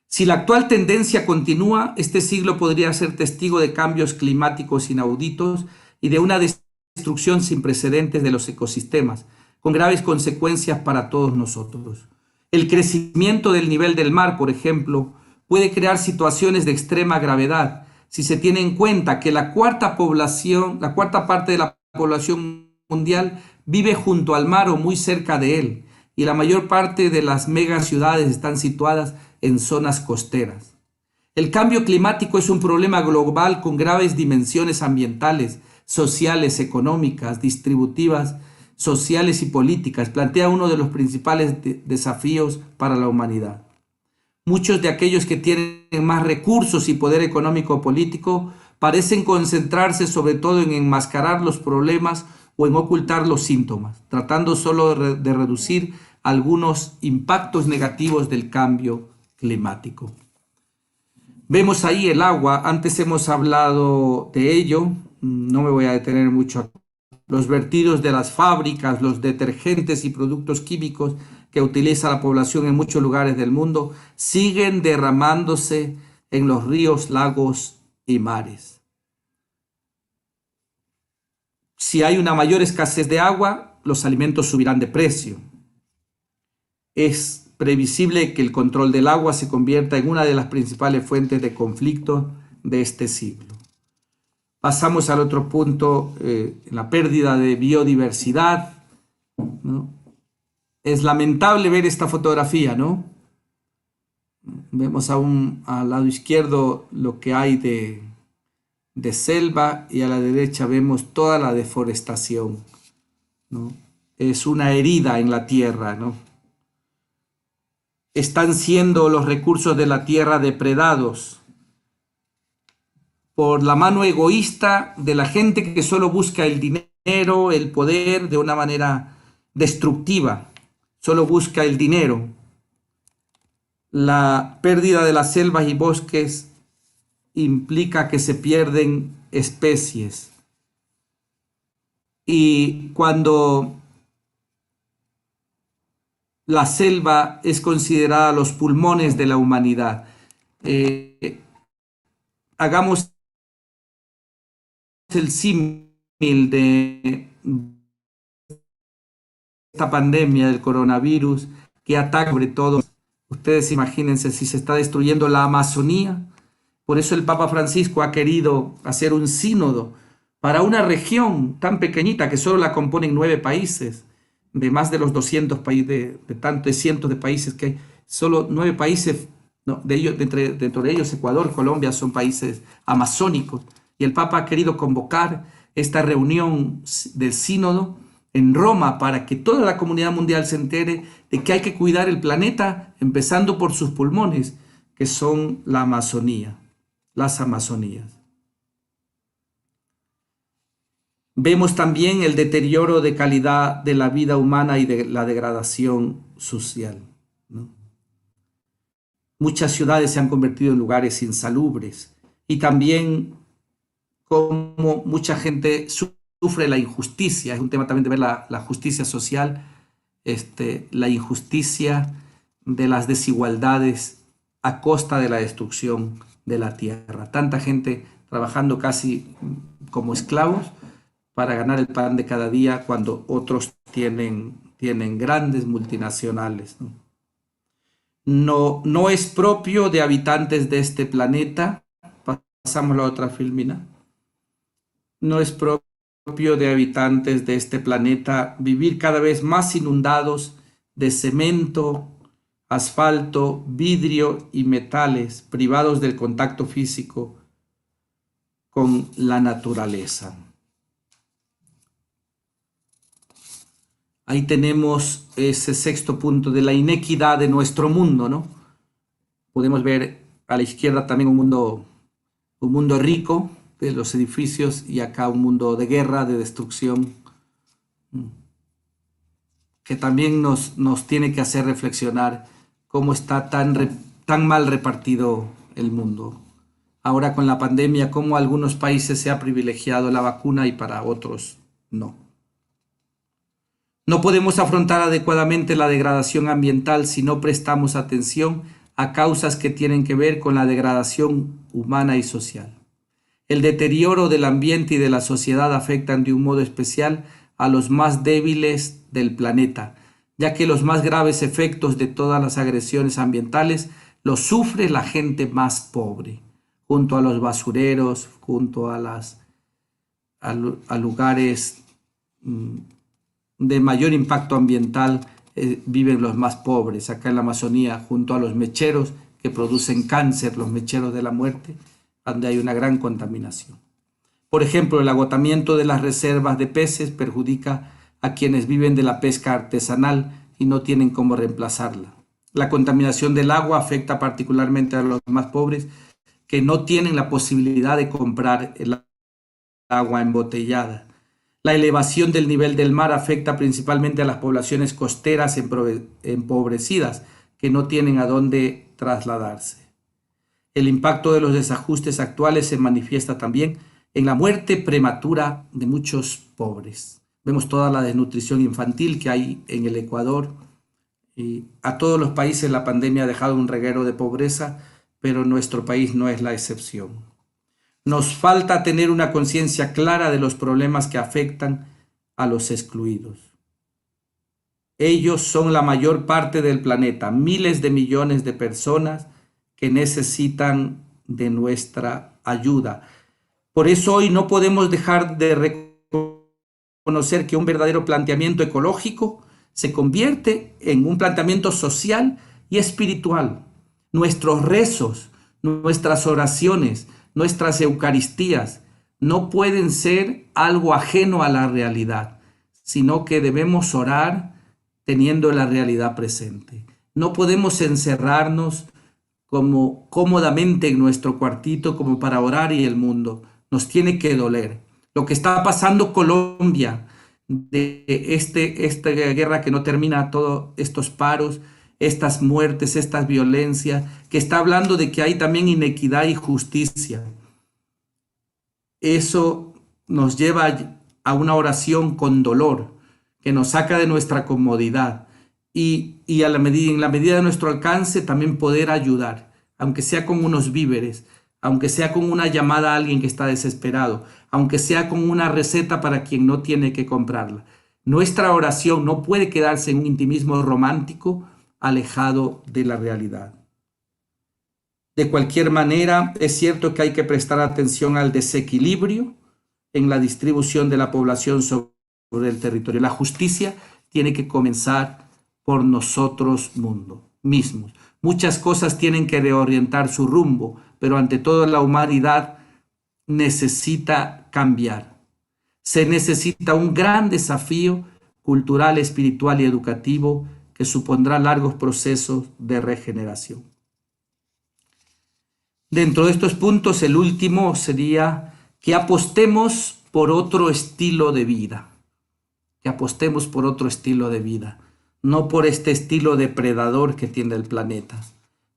Si la actual tendencia continúa, este siglo podría ser testigo de cambios climáticos inauditos y de una destrucción sin precedentes de los ecosistemas, con graves consecuencias para todos nosotros. El crecimiento del nivel del mar, por ejemplo, puede crear situaciones de extrema gravedad si se tiene en cuenta que la cuarta parte de la población mundial vive junto al mar o muy cerca de él, y la mayor parte de las megaciudades están situadas en zonas costeras. El cambio climático es un problema global con graves dimensiones ambientales, sociales, económicas, distributivas, sociales y políticas. Plantea uno de los principales desafíos para la humanidad. Muchos de aquellos que tienen más recursos y poder económico o político parecen concentrarse sobre todo en enmascarar los problemas o en ocultar los síntomas, tratando solo de reducir algunos impactos negativos del cambio climático. Vemos ahí el agua, antes hemos hablado de ello, no me voy a detener mucho. Los vertidos de las fábricas, los detergentes y productos químicos que utiliza la población en muchos lugares del mundo siguen derramándose en los ríos, lagos y mares. Si hay una mayor escasez de agua, los alimentos subirán de precio. Es previsible que el control del agua se convierta en una de las principales fuentes de conflicto de este siglo. Pasamos al otro punto, la pérdida de biodiversidad, ¿no? Es lamentable ver esta fotografía, ¿no? Vemos al lado izquierdo lo que hay de selva y a la derecha vemos toda la deforestación, ¿no? Es una herida en la tierra, ¿no? Están siendo los recursos de la tierra depredados por la mano egoísta de la gente que solo busca el dinero, el poder de una manera destructiva, solo busca el dinero. La pérdida de las selvas y bosques implica que se pierden especies. Y cuando la selva es considerada los pulmones de la humanidad, hagamos el símil de esta pandemia del coronavirus que ataca sobre todo. Ustedes imagínense si se está destruyendo la Amazonía. Por eso el Papa Francisco ha querido hacer un sínodo para una región tan pequeñita que solo la componen 9 países, de más de los 200 países, de cientos de países que hay, solo 9 países, ¿no? Dentro de ellos Ecuador, Colombia son países amazónicos. Y el Papa ha querido convocar esta reunión del sínodo en Roma para que toda la comunidad mundial se entere de que hay que cuidar el planeta, empezando por sus pulmones, que son la Amazonía, las Amazonías. Vemos también el deterioro de calidad de la vida humana y de la degradación social, ¿no? Muchas ciudades se han convertido en lugares insalubres y también como mucha gente sufre la injusticia. Es un tema también de ver la justicia social, la injusticia de las desigualdades a costa de la destrucción de la tierra. Tanta gente trabajando casi como esclavos para ganar el pan de cada día cuando otros tienen grandes multinacionales, ¿no? No es propio de habitantes de este planeta. Pasamos a la otra filmina. No es propio de habitantes de este planeta vivir cada vez más inundados de cemento, asfalto, vidrio y metales, privados del contacto físico con la naturaleza. Ahí tenemos ese sexto punto de la inequidad de nuestro mundo, ¿no? Podemos ver a la izquierda también un mundo rico de los edificios y acá un mundo de guerra, de destrucción, que también nos tiene que hacer reflexionar cómo está tan mal repartido el mundo. Ahora con la pandemia, cómo algunos países se ha privilegiado la vacuna y para otros no. No podemos afrontar adecuadamente la degradación ambiental si no prestamos atención a causas que tienen que ver con la degradación humana y social. El deterioro del ambiente y de la sociedad afectan de un modo especial a los más débiles del planeta, ya que los más graves efectos de todas las agresiones ambientales los sufre la gente más pobre, junto a los basureros, junto a lugares de mayor impacto ambiental, viven los más pobres. Acá en la Amazonía, junto a los mecheros que producen cáncer, los mecheros de la muerte, donde hay una gran contaminación. Por ejemplo, el agotamiento de las reservas de peces perjudica a quienes viven de la pesca artesanal y no tienen cómo reemplazarla. La contaminación del agua afecta particularmente a los más pobres que no tienen la posibilidad de comprar el agua embotellada. La elevación del nivel del mar afecta principalmente a las poblaciones costeras empobrecidas que no tienen a dónde trasladarse. El impacto de los desajustes actuales se manifiesta también en la muerte prematura de muchos pobres. Vemos toda la desnutrición infantil que hay en el Ecuador. Y a todos los países la pandemia ha dejado un reguero de pobreza, pero nuestro país no es la excepción. Nos falta tener una conciencia clara de los problemas que afectan a los excluidos. Ellos son la mayor parte del planeta, miles de millones de personas que necesitan de nuestra ayuda. Por eso hoy no podemos dejar de reconocer que un verdadero planteamiento ecológico se convierte en un planteamiento social y espiritual. Nuestros rezos, nuestras oraciones, nuestras eucaristías no pueden ser algo ajeno a la realidad, sino que debemos orar teniendo la realidad presente. No podemos encerrarnos como cómodamente en nuestro cuartito como para orar y el mundo. Nos tiene que doler. Lo que está pasando en Colombia, de esta guerra que no termina, todos estos paros, estas muertes, estas violencias, que está hablando de que hay también inequidad y justicia. Eso nos lleva a una oración con dolor, que nos saca de nuestra comodidad y en la medida de nuestro alcance también poder ayudar, aunque sea con unos víveres, aunque sea con una llamada a alguien que está desesperado, aunque sea con una receta para quien no tiene que comprarla. Nuestra oración no puede quedarse en un intimismo romántico alejado de la realidad. De cualquier manera, es cierto que hay que prestar atención al desequilibrio en la distribución de la población sobre el territorio. La justicia tiene que comenzar por nosotros mismos. Muchas cosas tienen que reorientar su rumbo, pero ante todo la humanidad necesita cambiar. Se necesita un gran desafío cultural, espiritual y educativo que supondrá largos procesos de regeneración. Dentro de estos puntos, el último sería que apostemos por otro estilo de vida. Que apostemos por otro estilo de vida, no por este estilo depredador que tiene el planeta.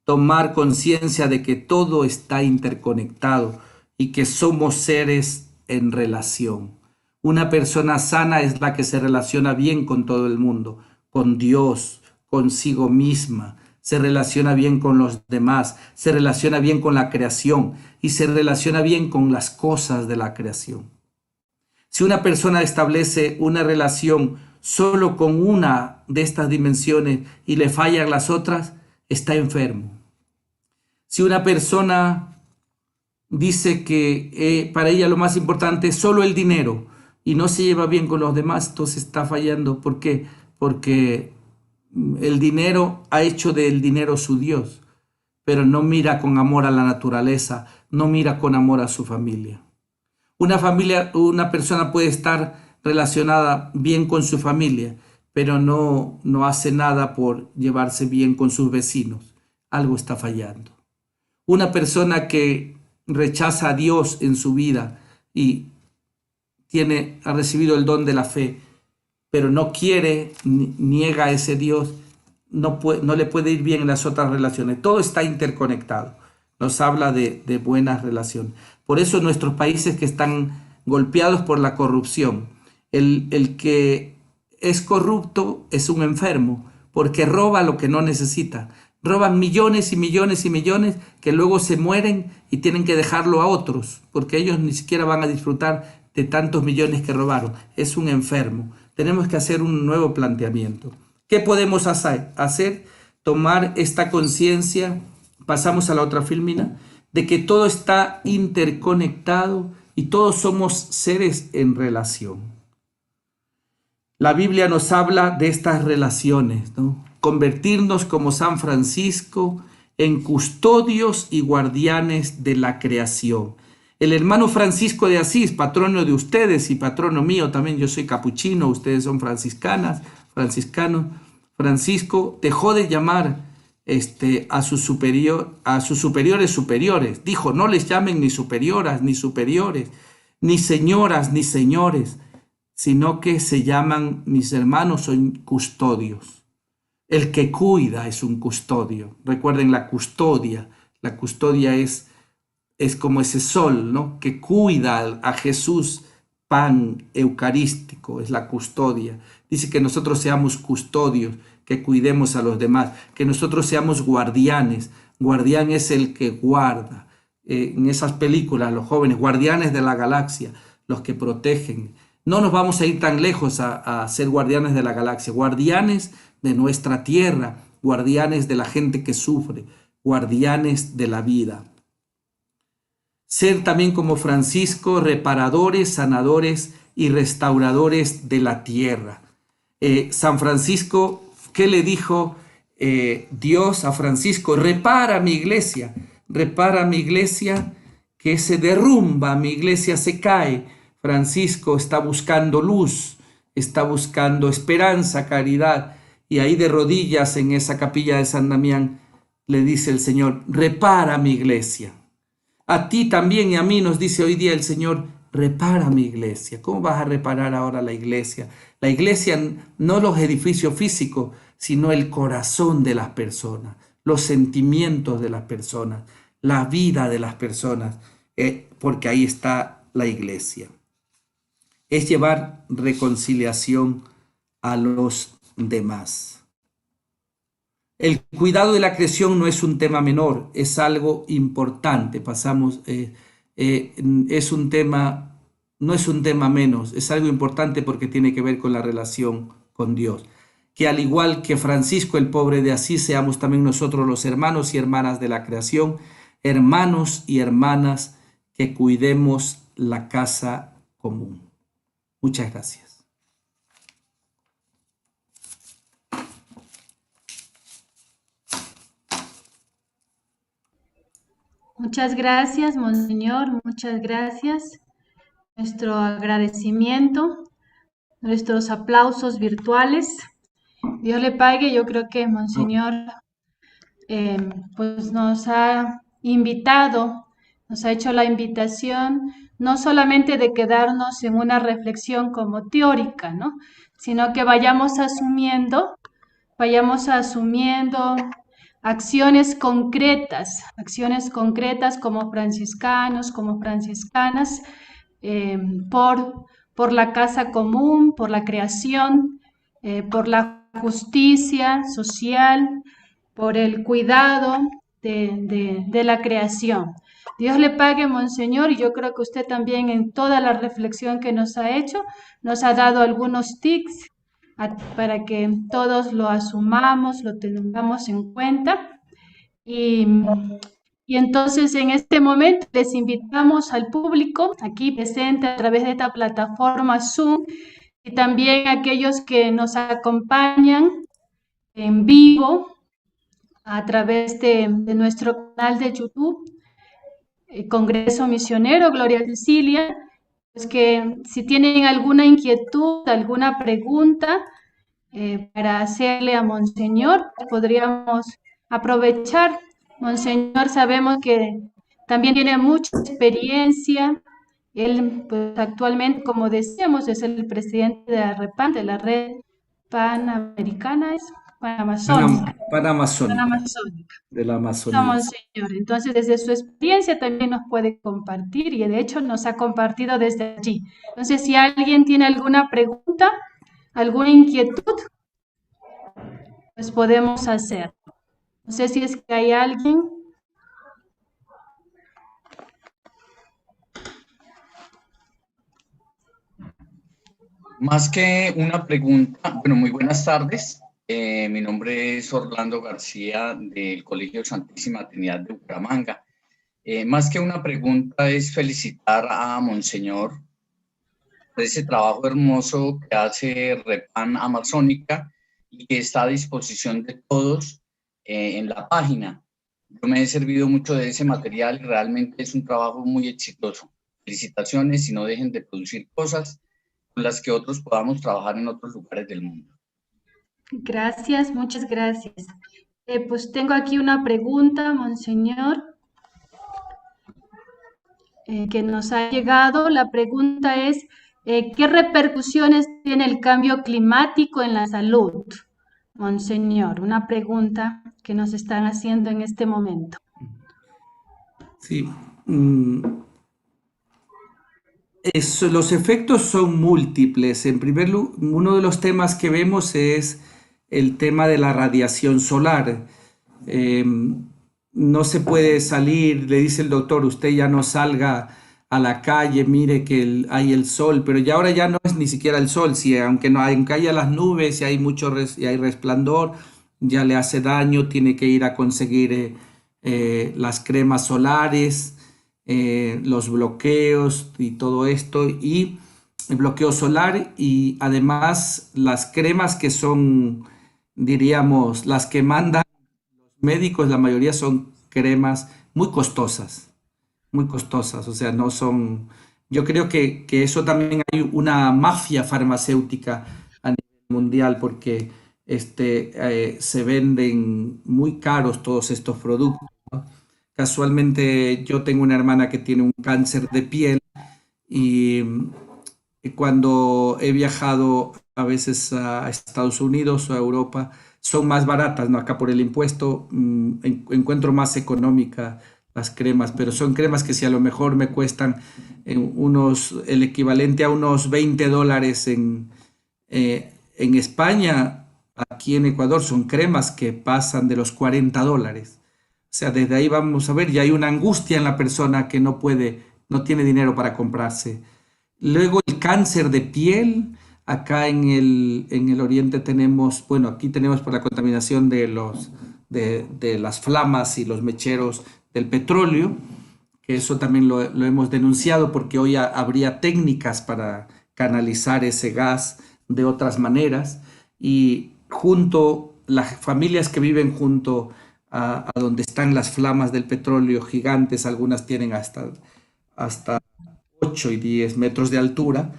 Tomar conciencia de que todo está interconectado y que somos seres en relación. Una persona sana es la que se relaciona bien con todo el mundo, con Dios, consigo misma, se relaciona bien con los demás, se relaciona bien con la creación y se relaciona bien con las cosas de la creación. Si una persona establece una relación solo con una de estas dimensiones y le fallan las otras, está enfermo. Si una persona dice que para ella lo más importante es solo el dinero y no se lleva bien con los demás, entonces está fallando. ¿Por qué? Porque el dinero ha hecho del dinero su Dios, pero no mira con amor a la naturaleza, no mira con amor a su familia. Una persona puede estar relacionada bien con su familia, pero no hace nada por llevarse bien con sus vecinos. Algo está fallando. Una persona que rechaza a Dios en su vida y ha recibido el don de la fe, pero no quiere, niega a ese Dios, no le puede ir bien en las otras relaciones. Todo está interconectado. Nos habla de buenas relaciones. Por eso nuestros países que están golpeados por la corrupción, el que es corrupto es un enfermo, porque roba lo que no necesita. Roban millones y millones y millones que luego se mueren y tienen que dejarlo a otros, porque ellos ni siquiera van a disfrutar de tantos millones que robaron. Es un enfermo. Tenemos que hacer un nuevo planteamiento. ¿Qué podemos hacer? Tomar esta conciencia, pasamos a la otra filmina, de que todo está interconectado y todos somos seres en relación. La Biblia nos habla de estas relaciones, ¿no? Convertirnos como San Francisco en custodios y guardianes de la creación. El hermano Francisco de Asís, patrono de ustedes y patrono mío, también yo soy capuchino, ustedes son franciscanos. Francisco dejó de llamar a sus superiores. Dijo, no les llamen ni superioras, ni superiores, ni señoras, ni señores, sino que se llaman, mis hermanos, son custodios. El que cuida es un custodio. Recuerden la custodia. La custodia es como ese sol, ¿no? Que cuida a Jesús, pan eucarístico, es la custodia. Dice que nosotros seamos custodios, que cuidemos a los demás, que nosotros seamos guardianes. Guardián es el que guarda. En esas películas, los jóvenes, guardianes de la galaxia, los que protegen. No nos vamos a ir tan lejos a ser guardianes de la galaxia, guardianes de nuestra tierra, guardianes de la gente que sufre, guardianes de la vida. Ser también como Francisco, reparadores, sanadores y restauradores de la tierra. San Francisco, ¿qué le dijo Dios a Francisco? Repara mi iglesia que se derrumba, mi iglesia se cae. Francisco está buscando luz, está buscando esperanza, caridad, y ahí de rodillas en esa capilla de San Damián le dice el Señor, repara mi iglesia. A ti también y a mí nos dice hoy día el Señor, repara mi iglesia. ¿Cómo vas a reparar ahora la iglesia? La iglesia, no los edificios físicos, sino el corazón de las personas, los sentimientos de las personas, la vida de las personas, porque ahí está la iglesia. Es llevar reconciliación a los demás. El cuidado de la creación no es un tema menor, es algo importante. No es un tema menos, es algo importante porque tiene que ver con la relación con Dios. Que al igual que Francisco el pobre de Asís, seamos también nosotros los hermanos y hermanas de la creación, hermanos y hermanas que cuidemos la casa común. Muchas gracias. Muchas gracias, Monseñor, muchas gracias. Nuestro agradecimiento, nuestros aplausos virtuales. Dios le pague, yo creo que Monseñor pues nos ha invitado, nos ha hecho la invitación no solamente de quedarnos en una reflexión como teórica, ¿no? Sino que vayamos asumiendo acciones concretas como franciscanos, como franciscanas, eh, por, por la casa común, por la creación, por la justicia social, por el cuidado de la creación. Dios le pague, Monseñor, y yo creo que usted también en toda la reflexión que nos ha hecho, nos ha dado algunos tips para que todos lo asumamos, lo tengamos en cuenta. Y entonces en este momento les invitamos al público aquí presente a través de esta plataforma Zoom y también a aquellos que nos acompañan en vivo a través de nuestro canal de YouTube, Congreso Misionero Gloria Cecilia, pues que si tienen alguna inquietud, alguna pregunta para hacerle a Monseñor, podríamos aprovechar. Monseñor, sabemos que también tiene mucha experiencia. Él, pues, actualmente, como decíamos, es el presidente de la REPAN, de la Red Panamericana, es Panamazónica. Panamazónica, de la Amazonía. Monseñor, entonces desde su experiencia también nos puede compartir y de hecho nos ha compartido desde allí. Entonces, si alguien tiene alguna pregunta, alguna inquietud, pues podemos hacer. No sé si es que hay alguien. Más que una pregunta, bueno, muy buenas tardes. Mi nombre es Orlando García del Colegio Santísima Trinidad de Bucaramanga. Más que una pregunta es felicitar a Monseñor por ese trabajo hermoso que hace Repan Amazónica y que está a disposición de todos en la página. Yo me he servido mucho de ese material y realmente es un trabajo muy exitoso. Felicitaciones y no dejen de producir cosas con las que otros podamos trabajar en otros lugares del mundo. Gracias, muchas gracias. Pues tengo aquí una pregunta, Monseñor, que nos ha llegado. La pregunta es, ¿qué repercusiones tiene el cambio climático en la salud? Monseñor, una pregunta que nos están haciendo en este momento. Sí. Los efectos son múltiples. En primer lugar, uno de los temas que vemos es el tema de la radiación solar. No se puede salir, le dice el doctor, usted ya no salga a la calle, mire que hay el sol, pero ya ahora ya no es ni siquiera el sol, aunque haya las nubes y hay y hay resplandor, ya le hace daño, tiene que ir a conseguir las cremas solares, los bloqueos y todo esto, y el bloqueo solar, y además las cremas que son, diríamos, las que mandan los médicos, la mayoría son cremas muy costosas, o sea, no son, yo creo que eso también hay una mafia farmacéutica a nivel mundial porque se venden muy caros todos estos productos, ¿no? Casualmente yo tengo una hermana que tiene un cáncer de piel y cuando he viajado a veces a Estados Unidos o a Europa, son más baratas, ¿no? Acá por el impuesto encuentro más económica las cremas, pero son cremas que si a lo mejor me cuestan el equivalente a unos $20 en España, aquí en Ecuador son cremas que pasan de los $40. O sea, desde ahí vamos a ver, ya hay una angustia en la persona que no tiene dinero para comprarse. Luego el cáncer de piel, acá en el oriente tenemos, bueno, aquí tenemos por la contaminación de las flamas y los mecheros del petróleo, que eso también lo hemos denunciado porque hoy habría técnicas para canalizar ese gas de otras maneras, y las familias que viven junto a donde están las flamas del petróleo gigantes, algunas tienen hasta 8 y 10 metros de altura,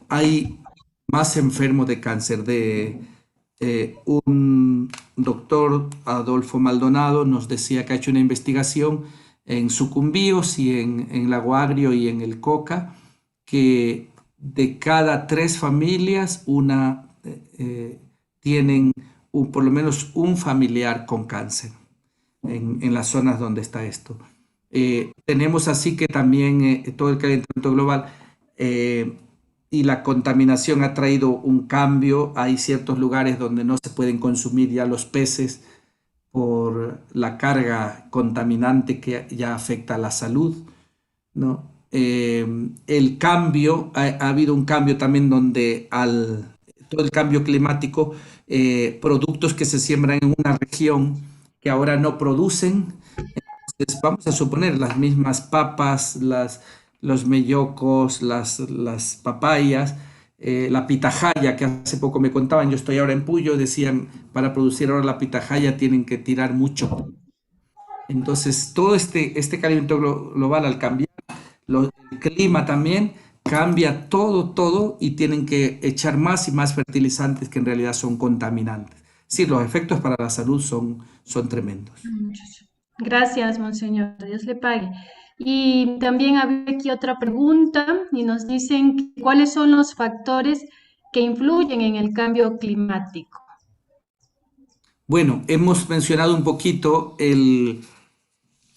hay más enfermos de cáncer. Un doctor, Adolfo Maldonado, nos decía que ha hecho una investigación en Sucumbíos y en Lago Agrio y en el Coca, que de cada 3 familias, una tienen por lo menos un familiar con cáncer en las zonas donde está esto. Tenemos así que también todo el calentamiento global y la contaminación ha traído un cambio. Hay ciertos lugares donde no se pueden consumir ya los peces por la carga contaminante que ya afecta a la salud, ¿no? El cambio, ha habido un cambio también donde todo el cambio climático, productos que se siembran en una región que ahora no producen. Entonces, vamos a suponer las mismas papas, los mellocos, las papayas, la pitahaya, que hace poco me contaban, yo estoy ahora en Puyo, decían, para producir ahora la pitahaya tienen que tirar mucho. Entonces, todo este calentamiento global, al cambiar el clima también, cambia todo y tienen que echar más y más fertilizantes que en realidad son contaminantes. Sí, los efectos para la salud son tremendos. Gracias, monseñor. Dios le pague. Y también había aquí otra pregunta y nos dicen cuáles son los factores que influyen en el cambio climático. Bueno, hemos mencionado un poquito,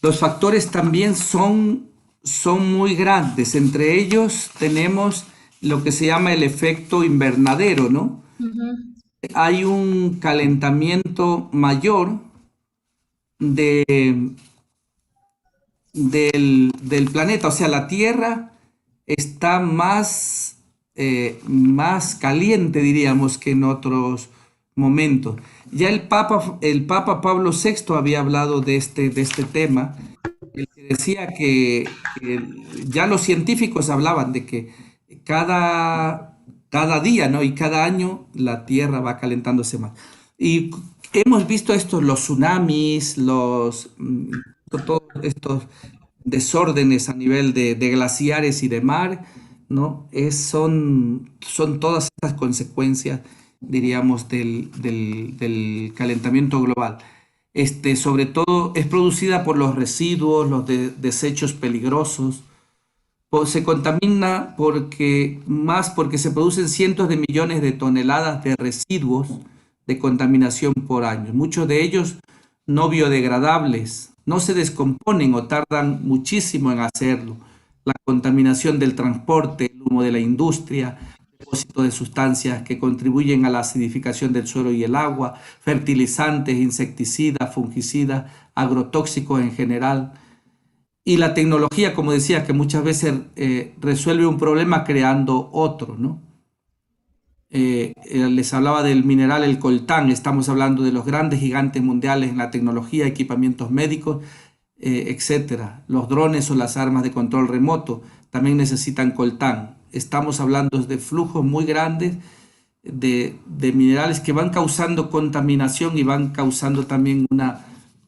los factores también son muy grandes. Entre ellos tenemos lo que se llama el efecto invernadero, ¿no? Hay un calentamiento mayor del planeta, o sea, la Tierra está más caliente, diríamos, que en otros momentos. Ya el Papa Pablo VI había hablado de este tema. Él decía que ya los científicos hablaban de que cada día, ¿no? Y cada año la Tierra va calentándose más. Y hemos visto los tsunamis, todos estos desórdenes a nivel de glaciares y de mar, ¿no? Son todas estas consecuencias, diríamos, del calentamiento global. Sobre todo es producida por los residuos, los desechos peligrosos. Se contamina porque se producen cientos de millones de toneladas de residuos de contaminación por año. Muchos de ellos no biodegradables, no se descomponen o tardan muchísimo en hacerlo. La contaminación del transporte, el humo de la industria, depósito de sustancias que contribuyen a la acidificación del suelo y el agua, fertilizantes, insecticidas, fungicidas, agrotóxicos en general. Y la tecnología, como decía, que muchas veces resuelve un problema creando otro, ¿no? Les hablaba del mineral, el coltán. Estamos hablando de los grandes gigantes mundiales en la tecnología, equipamientos médicos, etcétera. Los drones o las armas de control remoto también necesitan coltán. Estamos hablando de flujos muy grandes de minerales que van causando contaminación y van causando también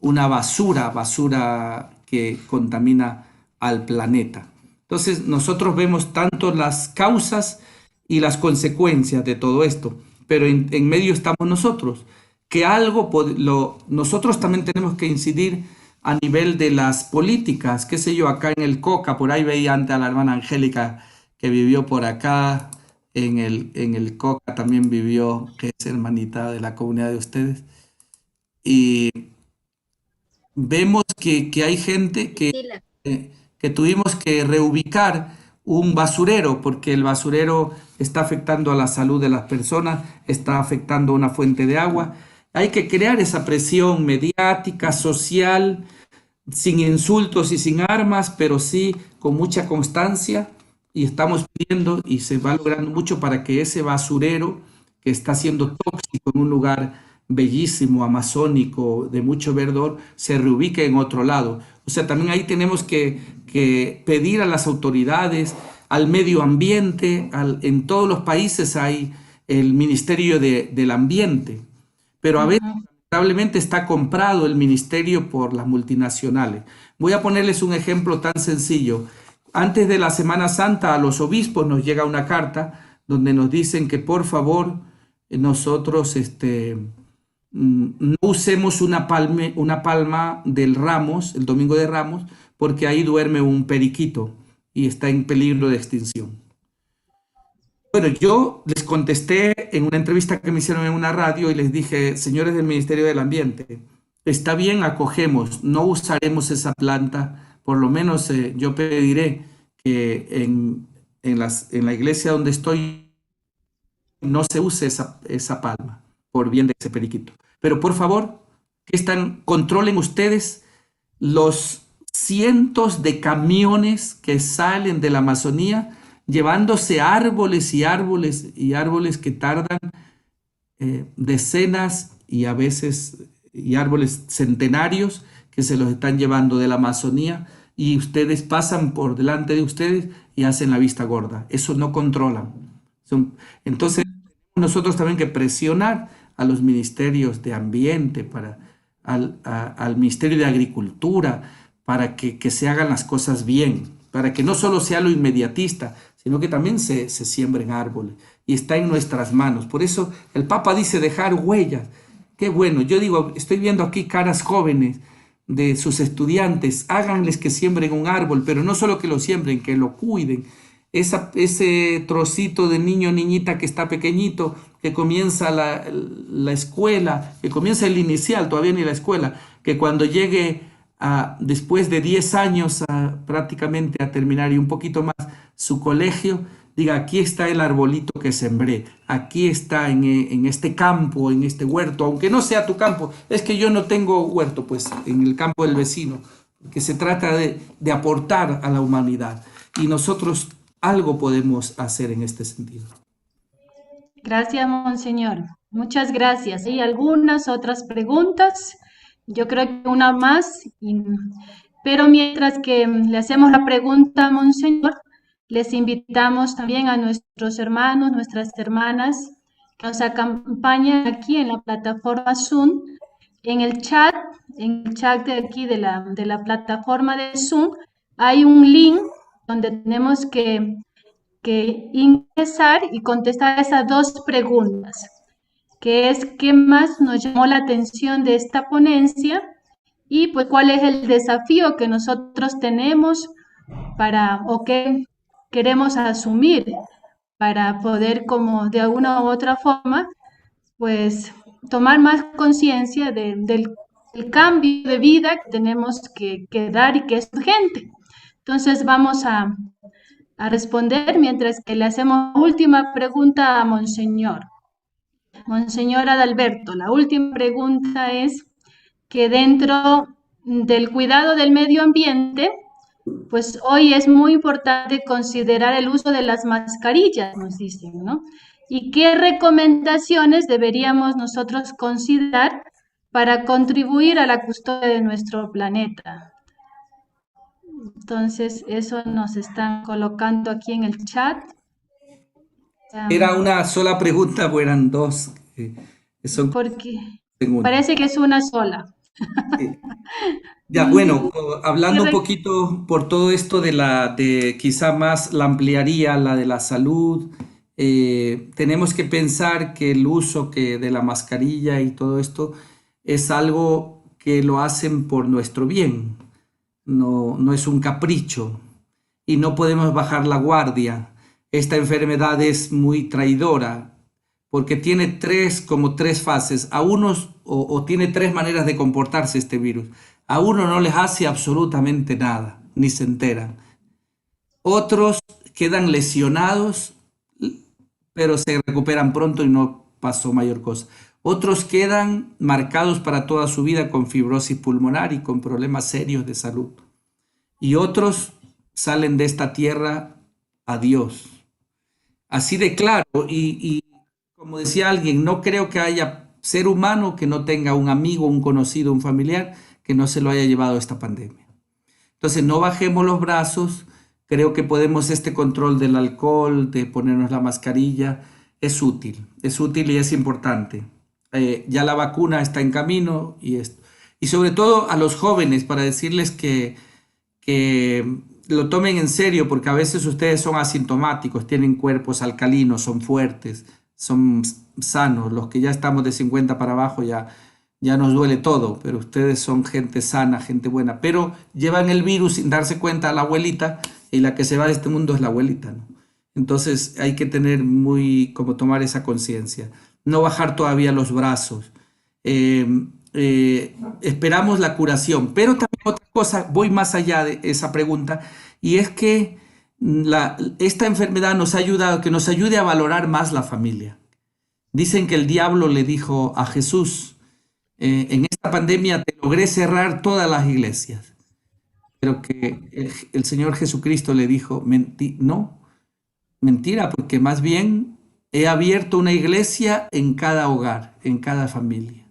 una basura que contamina al planeta. Entonces, nosotros vemos tanto las causas y las consecuencias de todo esto, pero en medio estamos nosotros, que nosotros también tenemos que incidir a nivel de las políticas, qué sé yo, acá en el Coca, por ahí veía antes a la hermana Angélica que vivió por acá, en el Coca también vivió, que es hermanita de la comunidad de ustedes, y vemos que hay gente que tuvimos que reubicar un basurero, porque el basurero está afectando a la salud de las personas, está afectando una fuente de agua. Hay que crear esa presión mediática, social, sin insultos y sin armas, pero sí con mucha constancia, y estamos pidiendo y se va logrando mucho para que ese basurero que está siendo tóxico en un lugar bellísimo, amazónico, de mucho verdor, se reubique en otro lado. O sea, también ahí tenemos que pedir a las autoridades, al medio ambiente, en todos los países hay el Ministerio del Ambiente, pero a veces lamentablemente está comprado el ministerio por las multinacionales. Voy a ponerles un ejemplo tan sencillo. Antes de la Semana Santa, a los obispos nos llega una carta donde nos dicen que por favor nosotros no usemos una palma del Ramos, el Domingo de Ramos, porque ahí duerme un periquito y está en peligro de extinción. Bueno, yo les contesté en una entrevista que me hicieron en una radio y les dije, señores del Ministerio del Ambiente, está bien, acogemos, no usaremos esa planta, por lo menos yo pediré que en la iglesia donde estoy no se use esa palma, por bien de ese periquito. Pero por favor, controlen ustedes los cientos de camiones que salen de la Amazonía llevándose árboles y árboles y árboles que tardan decenas y a veces árboles centenarios que se los están llevando de la Amazonía y ustedes pasan por delante de ustedes y hacen la vista gorda. Eso no controlan. Entonces, nosotros también que presionar a los ministerios de ambiente, al Ministerio de Agricultura, para que se hagan las cosas bien, para que no solo sea lo inmediatista, sino que también se siembren árboles. Y está en nuestras manos. Por eso el Papa dice dejar huellas. Qué bueno. Yo digo, estoy viendo aquí caras jóvenes de sus estudiantes. Háganles que siembren un árbol, pero no solo que lo siembren, que lo cuiden. Ese trocito de niño o niñita que está pequeñito, que comienza la escuela, que comienza el inicial, todavía ni la escuela, que cuando llegue después de 10 años prácticamente a terminar y un poquito más su colegio, diga, aquí está el arbolito que sembré, aquí está en este campo, en este huerto, aunque no sea tu campo, es que yo no tengo huerto, pues en el campo del vecino, que se trata de aportar a la humanidad y nosotros algo podemos hacer en este sentido. Gracias, Monseñor. Muchas gracias. ¿Y algunas otras preguntas? Yo creo que una más, pero mientras que le hacemos la pregunta a Monseñor, les invitamos también a nuestros hermanos, nuestras hermanas que nos acompañan aquí en la plataforma Zoom, en el chat de aquí de la plataforma de Zoom, hay un link donde tenemos que ingresar y contestar esas dos preguntas, que es qué más nos llamó la atención de esta ponencia y pues cuál es el desafío que nosotros tenemos o qué queremos asumir para poder como de alguna u otra forma pues tomar más conciencia del cambio de vida que tenemos que dar y que es urgente. Entonces vamos a responder mientras que le hacemos la última pregunta a Monseñor. Monseñor Adalberto, la última pregunta es que dentro del cuidado del medio ambiente, pues hoy es muy importante considerar el uso de las mascarillas, nos dicen, ¿no? ¿Y qué recomendaciones deberíamos nosotros considerar para contribuir a la custodia de nuestro planeta? Entonces, eso nos están colocando aquí en el chat. Era una sola pregunta o eran dos. Porque parece que es una sola. Ya, bueno, hablando un poquito por todo esto de quizá más la ampliaría, la de la salud, tenemos que pensar que el uso de la mascarilla y todo esto es algo que lo hacen por nuestro bien, no es un capricho y no podemos bajar la guardia. Esta enfermedad es muy traidora porque tiene tres fases. A unos o tiene tres maneras de comportarse este virus. A uno no les hace absolutamente nada, ni se enteran. Otros quedan lesionados, pero se recuperan pronto y no pasó mayor cosa. Otros quedan marcados para toda su vida con fibrosis pulmonar y con problemas serios de salud. Y otros salen de esta tierra a Dios. Así de claro, y como decía alguien, no creo que haya ser humano que no tenga un amigo, un conocido, un familiar que no se lo haya llevado esta pandemia. Entonces no bajemos los brazos, creo que podemos este control del alcohol, de ponernos la mascarilla, es útil y es importante. Ya la vacuna está en camino y sobre todo a los jóvenes para decirles que lo tomen en serio porque a veces ustedes son asintomáticos, tienen cuerpos alcalinos, son fuertes, son sanos. Los que ya estamos de 50 para abajo ya nos duele todo, pero ustedes son gente sana, gente buena, pero llevan el virus sin darse cuenta a la abuelita, y la que se va de este mundo es la abuelita, ¿no? Entonces hay que tener tomar esa conciencia, no bajar todavía los brazos. Esperamos la curación, pero también otra cosa, voy más allá de esa pregunta, y es que esta enfermedad nos ha ayudado, que nos ayude a valorar más la familia. Dicen que el diablo le dijo a Jesús, en esta pandemia te logré cerrar todas las iglesias, pero que el Señor Jesucristo le dijo, no, mentira, porque más bien he abierto una iglesia en cada hogar, en cada familia.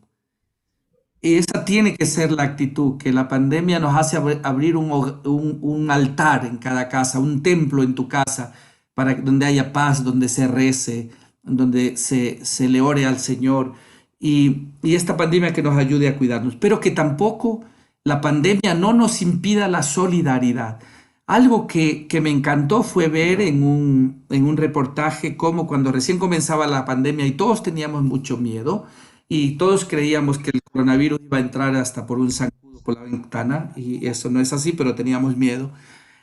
Y esa tiene que ser la actitud, que la pandemia nos hace abrir un altar en cada casa, un templo en tu casa, para donde haya paz, donde se rece, donde se le ore al Señor. Y esta pandemia que nos ayude a cuidarnos, pero que tampoco la pandemia no nos impida la solidaridad. Algo que me encantó fue ver en un reportaje cómo cuando recién comenzaba la pandemia y todos teníamos mucho miedo y todos creíamos que el coronavirus iba a entrar hasta por un zancudo por la ventana, y eso no es así, pero teníamos miedo.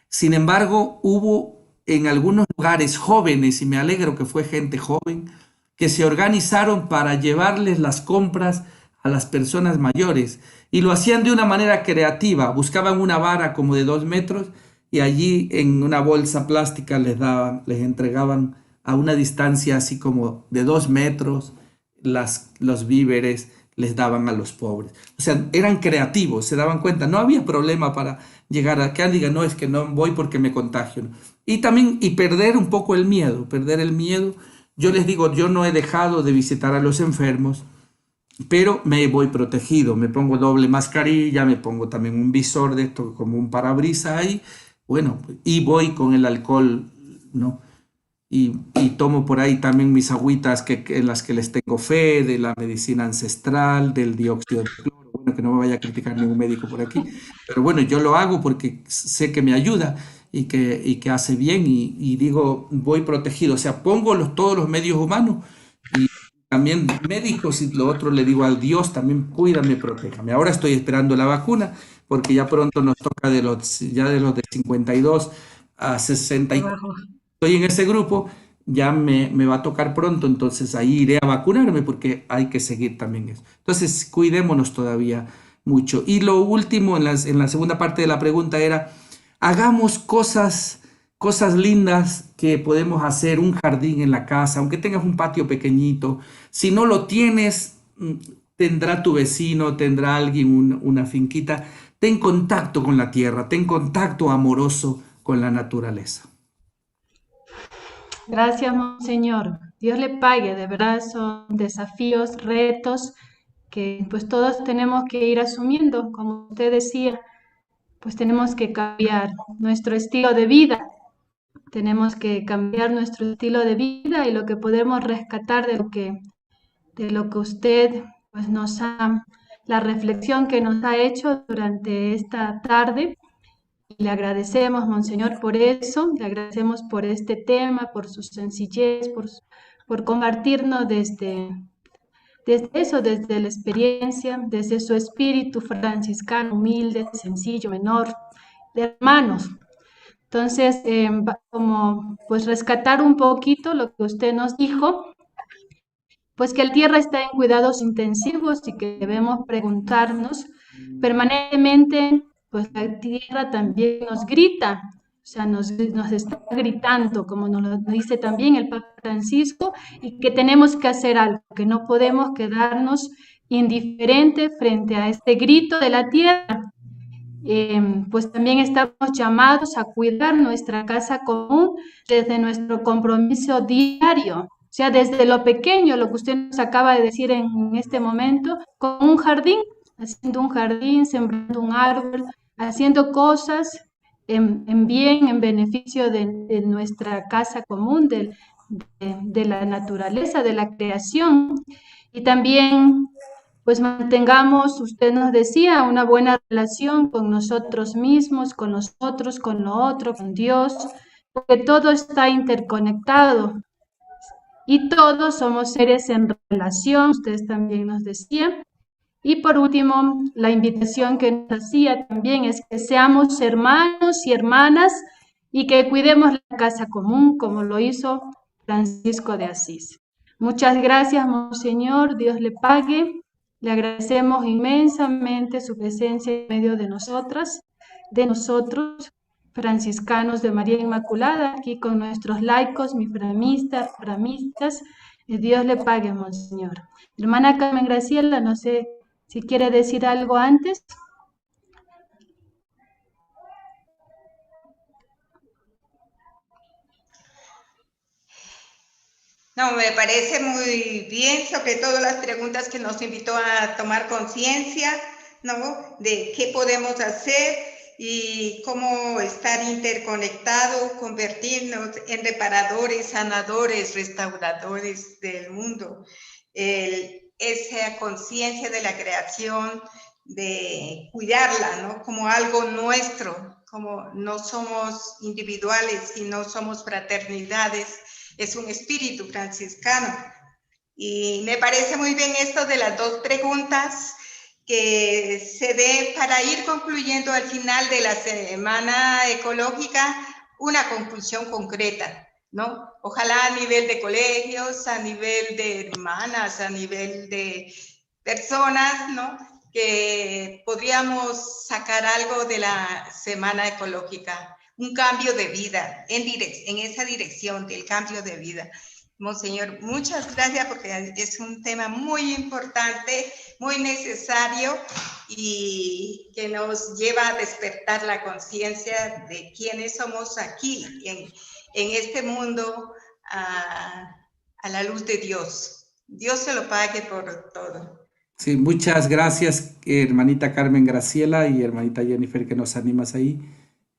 Sin embargo, hubo en algunos lugares jóvenes, y me alegro que fue gente joven, que se organizaron para llevarles las compras a las personas mayores, y lo hacían de una manera creativa. Buscaban una vara como de 2 metros y allí en una bolsa plástica les entregaban a una distancia así como de 2 metros los víveres, les daban a los pobres. O sea, eran creativos, se daban cuenta, no había problema para llegar a que alguien diga, no, es que no voy porque me contagio. Y también, perder un poco el miedo, Yo les digo, yo no he dejado de visitar a los enfermos, pero me voy protegido, me pongo doble mascarilla, me pongo también un visor de esto como un parabrisas ahí, bueno, y voy con el alcohol, ¿no? Y tomo por ahí también mis agüitas en las que les tengo fe, de la medicina ancestral, del dióxido de cloro. Bueno, que no me vaya a criticar ningún médico por aquí, pero bueno, yo lo hago porque sé que me ayuda y que hace bien, y digo, voy protegido, o sea, pongo todos los medios humanos y también médicos, y lo otro le digo al Dios, también cuídame, protéjame. Ahora estoy esperando la vacuna porque ya pronto nos toca de los de 52 a 64. Estoy en ese grupo, ya me va a tocar pronto, entonces ahí iré a vacunarme porque hay que seguir también eso. Entonces, cuidémonos todavía mucho. Y lo último, en la segunda parte de la pregunta era, hagamos cosas lindas que podemos hacer, un jardín en la casa, aunque tengas un patio pequeñito. Si no lo tienes, tendrá tu vecino, tendrá alguien una finquita. Ten contacto con la tierra, ten contacto amoroso con la naturaleza. Gracias, Monseñor. Dios le pague, de verdad son desafíos, retos que pues todos tenemos que ir asumiendo. Como usted decía, pues tenemos que cambiar nuestro estilo de vida. Tenemos que cambiar nuestro estilo de vida, y lo que podemos rescatar de lo que usted pues la reflexión que nos ha hecho durante esta tarde. Y le agradecemos, Monseñor, por eso, le agradecemos por este tema, por su sencillez, por compartirnos desde la experiencia, desde su espíritu franciscano, humilde, sencillo, menor, de hermanos. Entonces, como pues rescatar un poquito lo que usted nos dijo, pues que la tierra está en cuidados intensivos y que debemos preguntarnos permanentemente, pues la tierra también nos grita, o sea, nos está gritando, como nos lo dice también el Papa Francisco, y que tenemos que hacer algo, que no podemos quedarnos indiferentes frente a este grito de la tierra. Pues también estamos llamados a cuidar nuestra casa común desde nuestro compromiso diario, o sea, desde lo pequeño, lo que usted nos acaba de decir en este momento, con un jardín, haciendo un jardín, sembrando un árbol, haciendo cosas en bien, en beneficio de nuestra casa común, de la naturaleza, de la creación. Y también pues mantengamos, usted nos decía, una buena relación con nosotros mismos, con nosotros, con lo otro, con Dios, porque todo está interconectado. y todos somos seres en relación, ustedes también nos decían. Y por último, la invitación que nos hacía también es que seamos hermanos y hermanas y que cuidemos la casa común como lo hizo Francisco de Asís. Muchas gracias, Monseñor, Dios le pague. Le agradecemos inmensamente su presencia en medio de nosotros, franciscanos de María Inmaculada, aquí con nuestros laicos, framistas. Dios le pague, Monseñor. Hermana Carmen Graciela, no sé si quiere decir algo antes. No, me parece muy bien, sobre todo las preguntas que nos invitó a tomar conciencia, ¿no? De qué podemos hacer y cómo estar interconectados, convertirnos en reparadores, sanadores, restauradores del mundo. Esa conciencia de la creación, de cuidarla, ¿no? Como algo nuestro, como no somos individuales, sino somos fraternidades. Es un espíritu franciscano. Y me parece muy bien esto de las dos preguntas que se dé para ir concluyendo al final de la semana ecológica una conclusión concreta, ¿no? Ojalá a nivel de colegios, a nivel de hermanas, a nivel de personas, ¿no? Que podríamos sacar algo de la semana ecológica, un cambio de vida en esa dirección del cambio de vida. Monseñor, muchas gracias porque es un tema muy importante, muy necesario y que nos lleva a despertar la conciencia de quiénes somos aquí en este mundo a la luz de Dios. Dios se lo pague por todo. Sí, muchas gracias, hermanita Carmen Graciela y hermanita Jennifer, que nos animas ahí.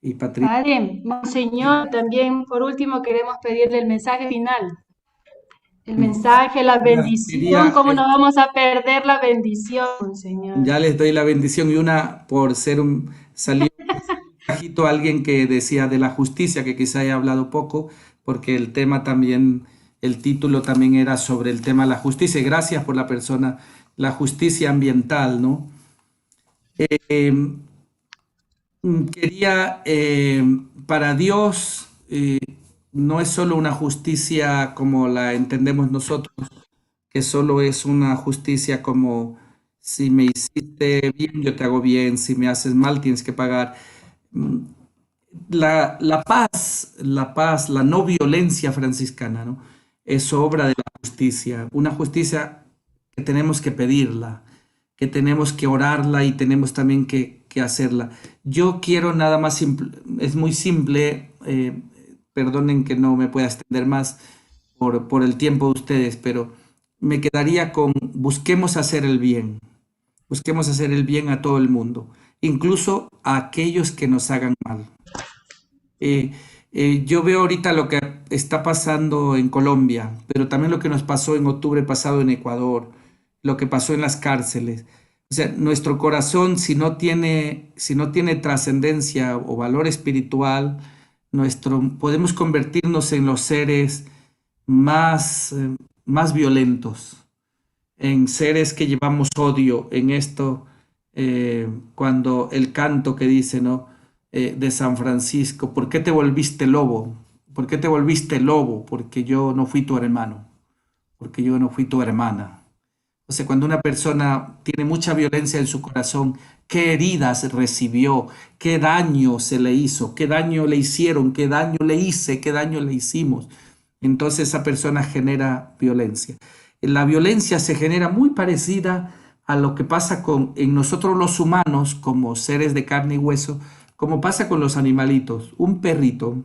Y Patricia. Padre, Monseñor, también por último queremos pedirle el mensaje final. El mensaje, la bendición, ¿cómo no vamos a perder la bendición, Monseñor? Ya les doy la bendición y una por ser salió un mensajito a alguien que decía de la justicia, que quizá haya hablado poco, porque el tema también, el título también era sobre el tema de la justicia. Y gracias por la persona, la justicia ambiental, ¿no? Quería, para Dios, no es solo una justicia como la entendemos nosotros, que solo es una justicia como si me hiciste bien, yo te hago bien, si me haces mal, tienes que pagar. La paz, la no violencia franciscana, ¿no? Es obra de la justicia, una justicia que tenemos que pedirla, que tenemos que orarla y tenemos también que hacerla. Yo quiero nada más, es muy simple, perdonen que no me pueda extender más por el tiempo de ustedes, pero me quedaría con busquemos hacer el bien a todo el mundo, incluso a aquellos que nos hagan mal. Yo veo ahorita lo que está pasando en Colombia, pero también lo que nos pasó en octubre pasado en Ecuador, lo que pasó en las cárceles. O sea, nuestro corazón, si no tiene trascendencia o valor espiritual, podemos convertirnos en los seres más violentos, en seres que llevamos odio en esto, cuando el canto que dice, ¿no? De San Francisco, ¿por qué te volviste lobo? ¿Por qué te volviste lobo? Porque yo no fui tu hermano, porque yo no fui tu hermana. O sea, cuando una persona tiene mucha violencia en su corazón, ¿qué heridas recibió? ¿Qué daño se le hizo? ¿Qué daño le hicieron? ¿Qué daño le hice? ¿Qué daño le hicimos? Entonces esa persona genera violencia. La violencia se genera muy parecida a lo que pasa en nosotros los humanos, como seres de carne y hueso, como pasa con los animalitos. Un perrito,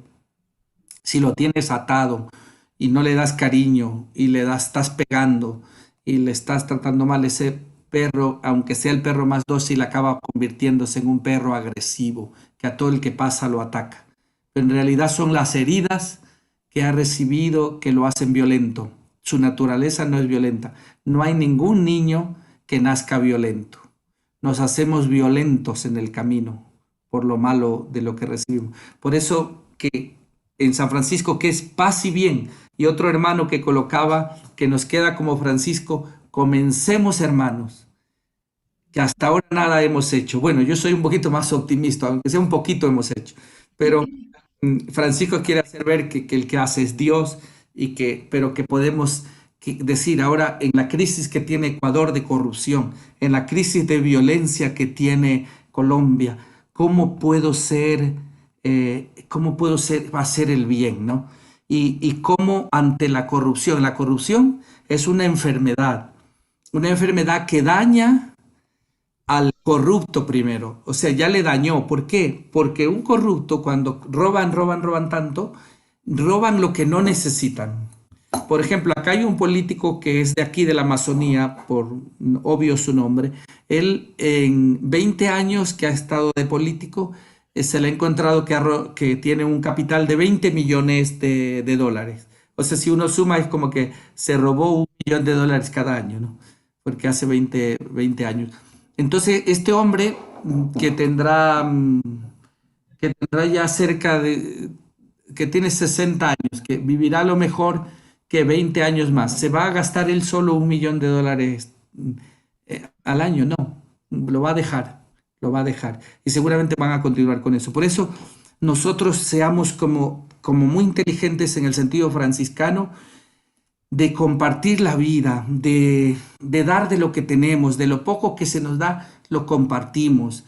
si lo tienes atado y no le das cariño y estás pegando y le estás tratando mal, ese perro, aunque sea el perro más dócil, acaba convirtiéndose en un perro agresivo, que a todo el que pasa lo ataca. Pero en realidad son las heridas que ha recibido que lo hacen violento. Su naturaleza no es violenta. No hay ningún niño que nazca violento. Nos hacemos violentos en el camino por lo malo de lo que recibimos. Por eso que en San Francisco, que es paz y bien, y otro hermano que colocaba, que nos queda como Francisco, comencemos hermanos, que hasta ahora nada hemos hecho. Bueno, yo soy un poquito más optimista, aunque sea un poquito hemos hecho, pero Francisco quiere hacer ver que el que hace es Dios, pero que podemos decir ahora en la crisis que tiene Ecuador de corrupción, en la crisis de violencia que tiene Colombia, ¿cómo puedo hacer el bien, ¿no? Y cómo ante la corrupción es una enfermedad que daña al corrupto primero, o sea, ya le dañó. ¿Por qué? Porque un corrupto cuando roban tanto, roban lo que no necesitan. Por ejemplo, acá hay un político que es de aquí de la Amazonía, por obvio su nombre. Él en 20 años que ha estado de político, se le ha encontrado que tiene un capital de 20 millones de dólares. O sea, si uno suma es como que se robó $1 millón cada año, ¿no? Porque hace 20 años. Entonces, este hombre que tendrá ya que tiene 60 años, que vivirá a lo mejor que 20 años más, ¿se va a gastar él solo $1 millón al año? No, lo va a dejar. Y seguramente van a continuar con eso. Por eso, nosotros seamos como muy inteligentes en el sentido franciscano, de compartir la vida, de dar de lo que tenemos, de lo poco que se nos da, lo compartimos,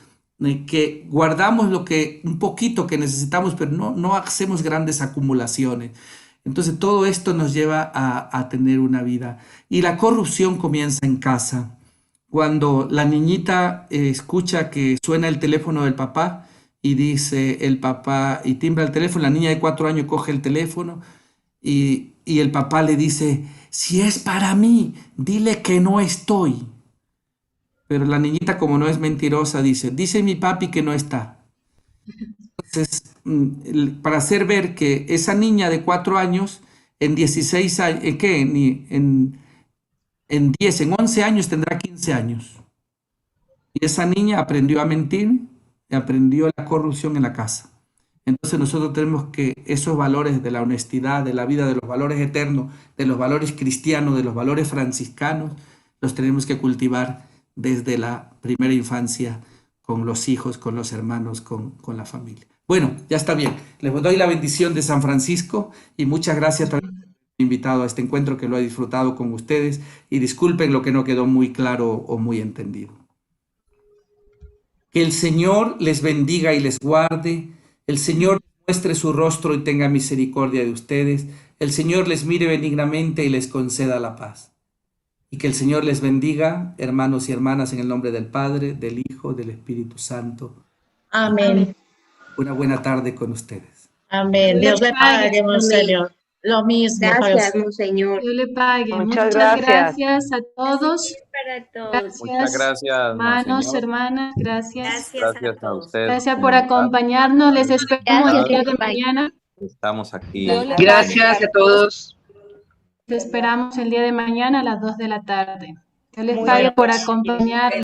que guardamos un poquito que necesitamos, pero no hacemos grandes acumulaciones. Entonces todo esto nos lleva a tener una vida. Y la corrupción comienza en casa. Cuando la niñita escucha que suena el teléfono del papá y dice el papá, y timbra el teléfono, la niña de 4 años coge el teléfono y el papá le dice, si es para mí, dile que no estoy. Pero la niñita, como no es mentirosa, dice mi papi que no está. Entonces, para hacer ver que esa niña de 4 años, en 16 años, en 11 años tendrá 15 años. Y esa niña aprendió a mentir y aprendió la corrupción en la casa. Entonces nosotros tenemos que esos valores de la honestidad, de la vida, de los valores eternos, de los valores cristianos, de los valores franciscanos, los tenemos que cultivar desde la primera infancia con los hijos, con los hermanos, con la familia. Bueno, ya está bien. Les doy la bendición de San Francisco y muchas gracias también por haberme invitado a este encuentro, que lo he disfrutado con ustedes, y disculpen lo que no quedó muy claro o muy entendido. Que el Señor les bendiga y les guarde. El Señor muestre su rostro y tenga misericordia de ustedes. El Señor les mire benignamente y les conceda la paz. Y que el Señor les bendiga, hermanos y hermanas, en el nombre del Padre, del Hijo, del Espíritu Santo. Amén. Una buena tarde con ustedes. Amén. Dios le pague, Monseñor. Lo mismo. Gracias, Monseñor. Dios le pague. Muchas gracias a todos. Para todos. Gracias, muchas gracias, hermanos, Monseñor. hermanas. Gracias. Gracias a ustedes. Gracias por acompañarnos. Les esperamos el día de mañana. Estamos aquí. Gracias a todos. Les esperamos el día de mañana a las 2 de la tarde. Dios les pague por acompañarnos.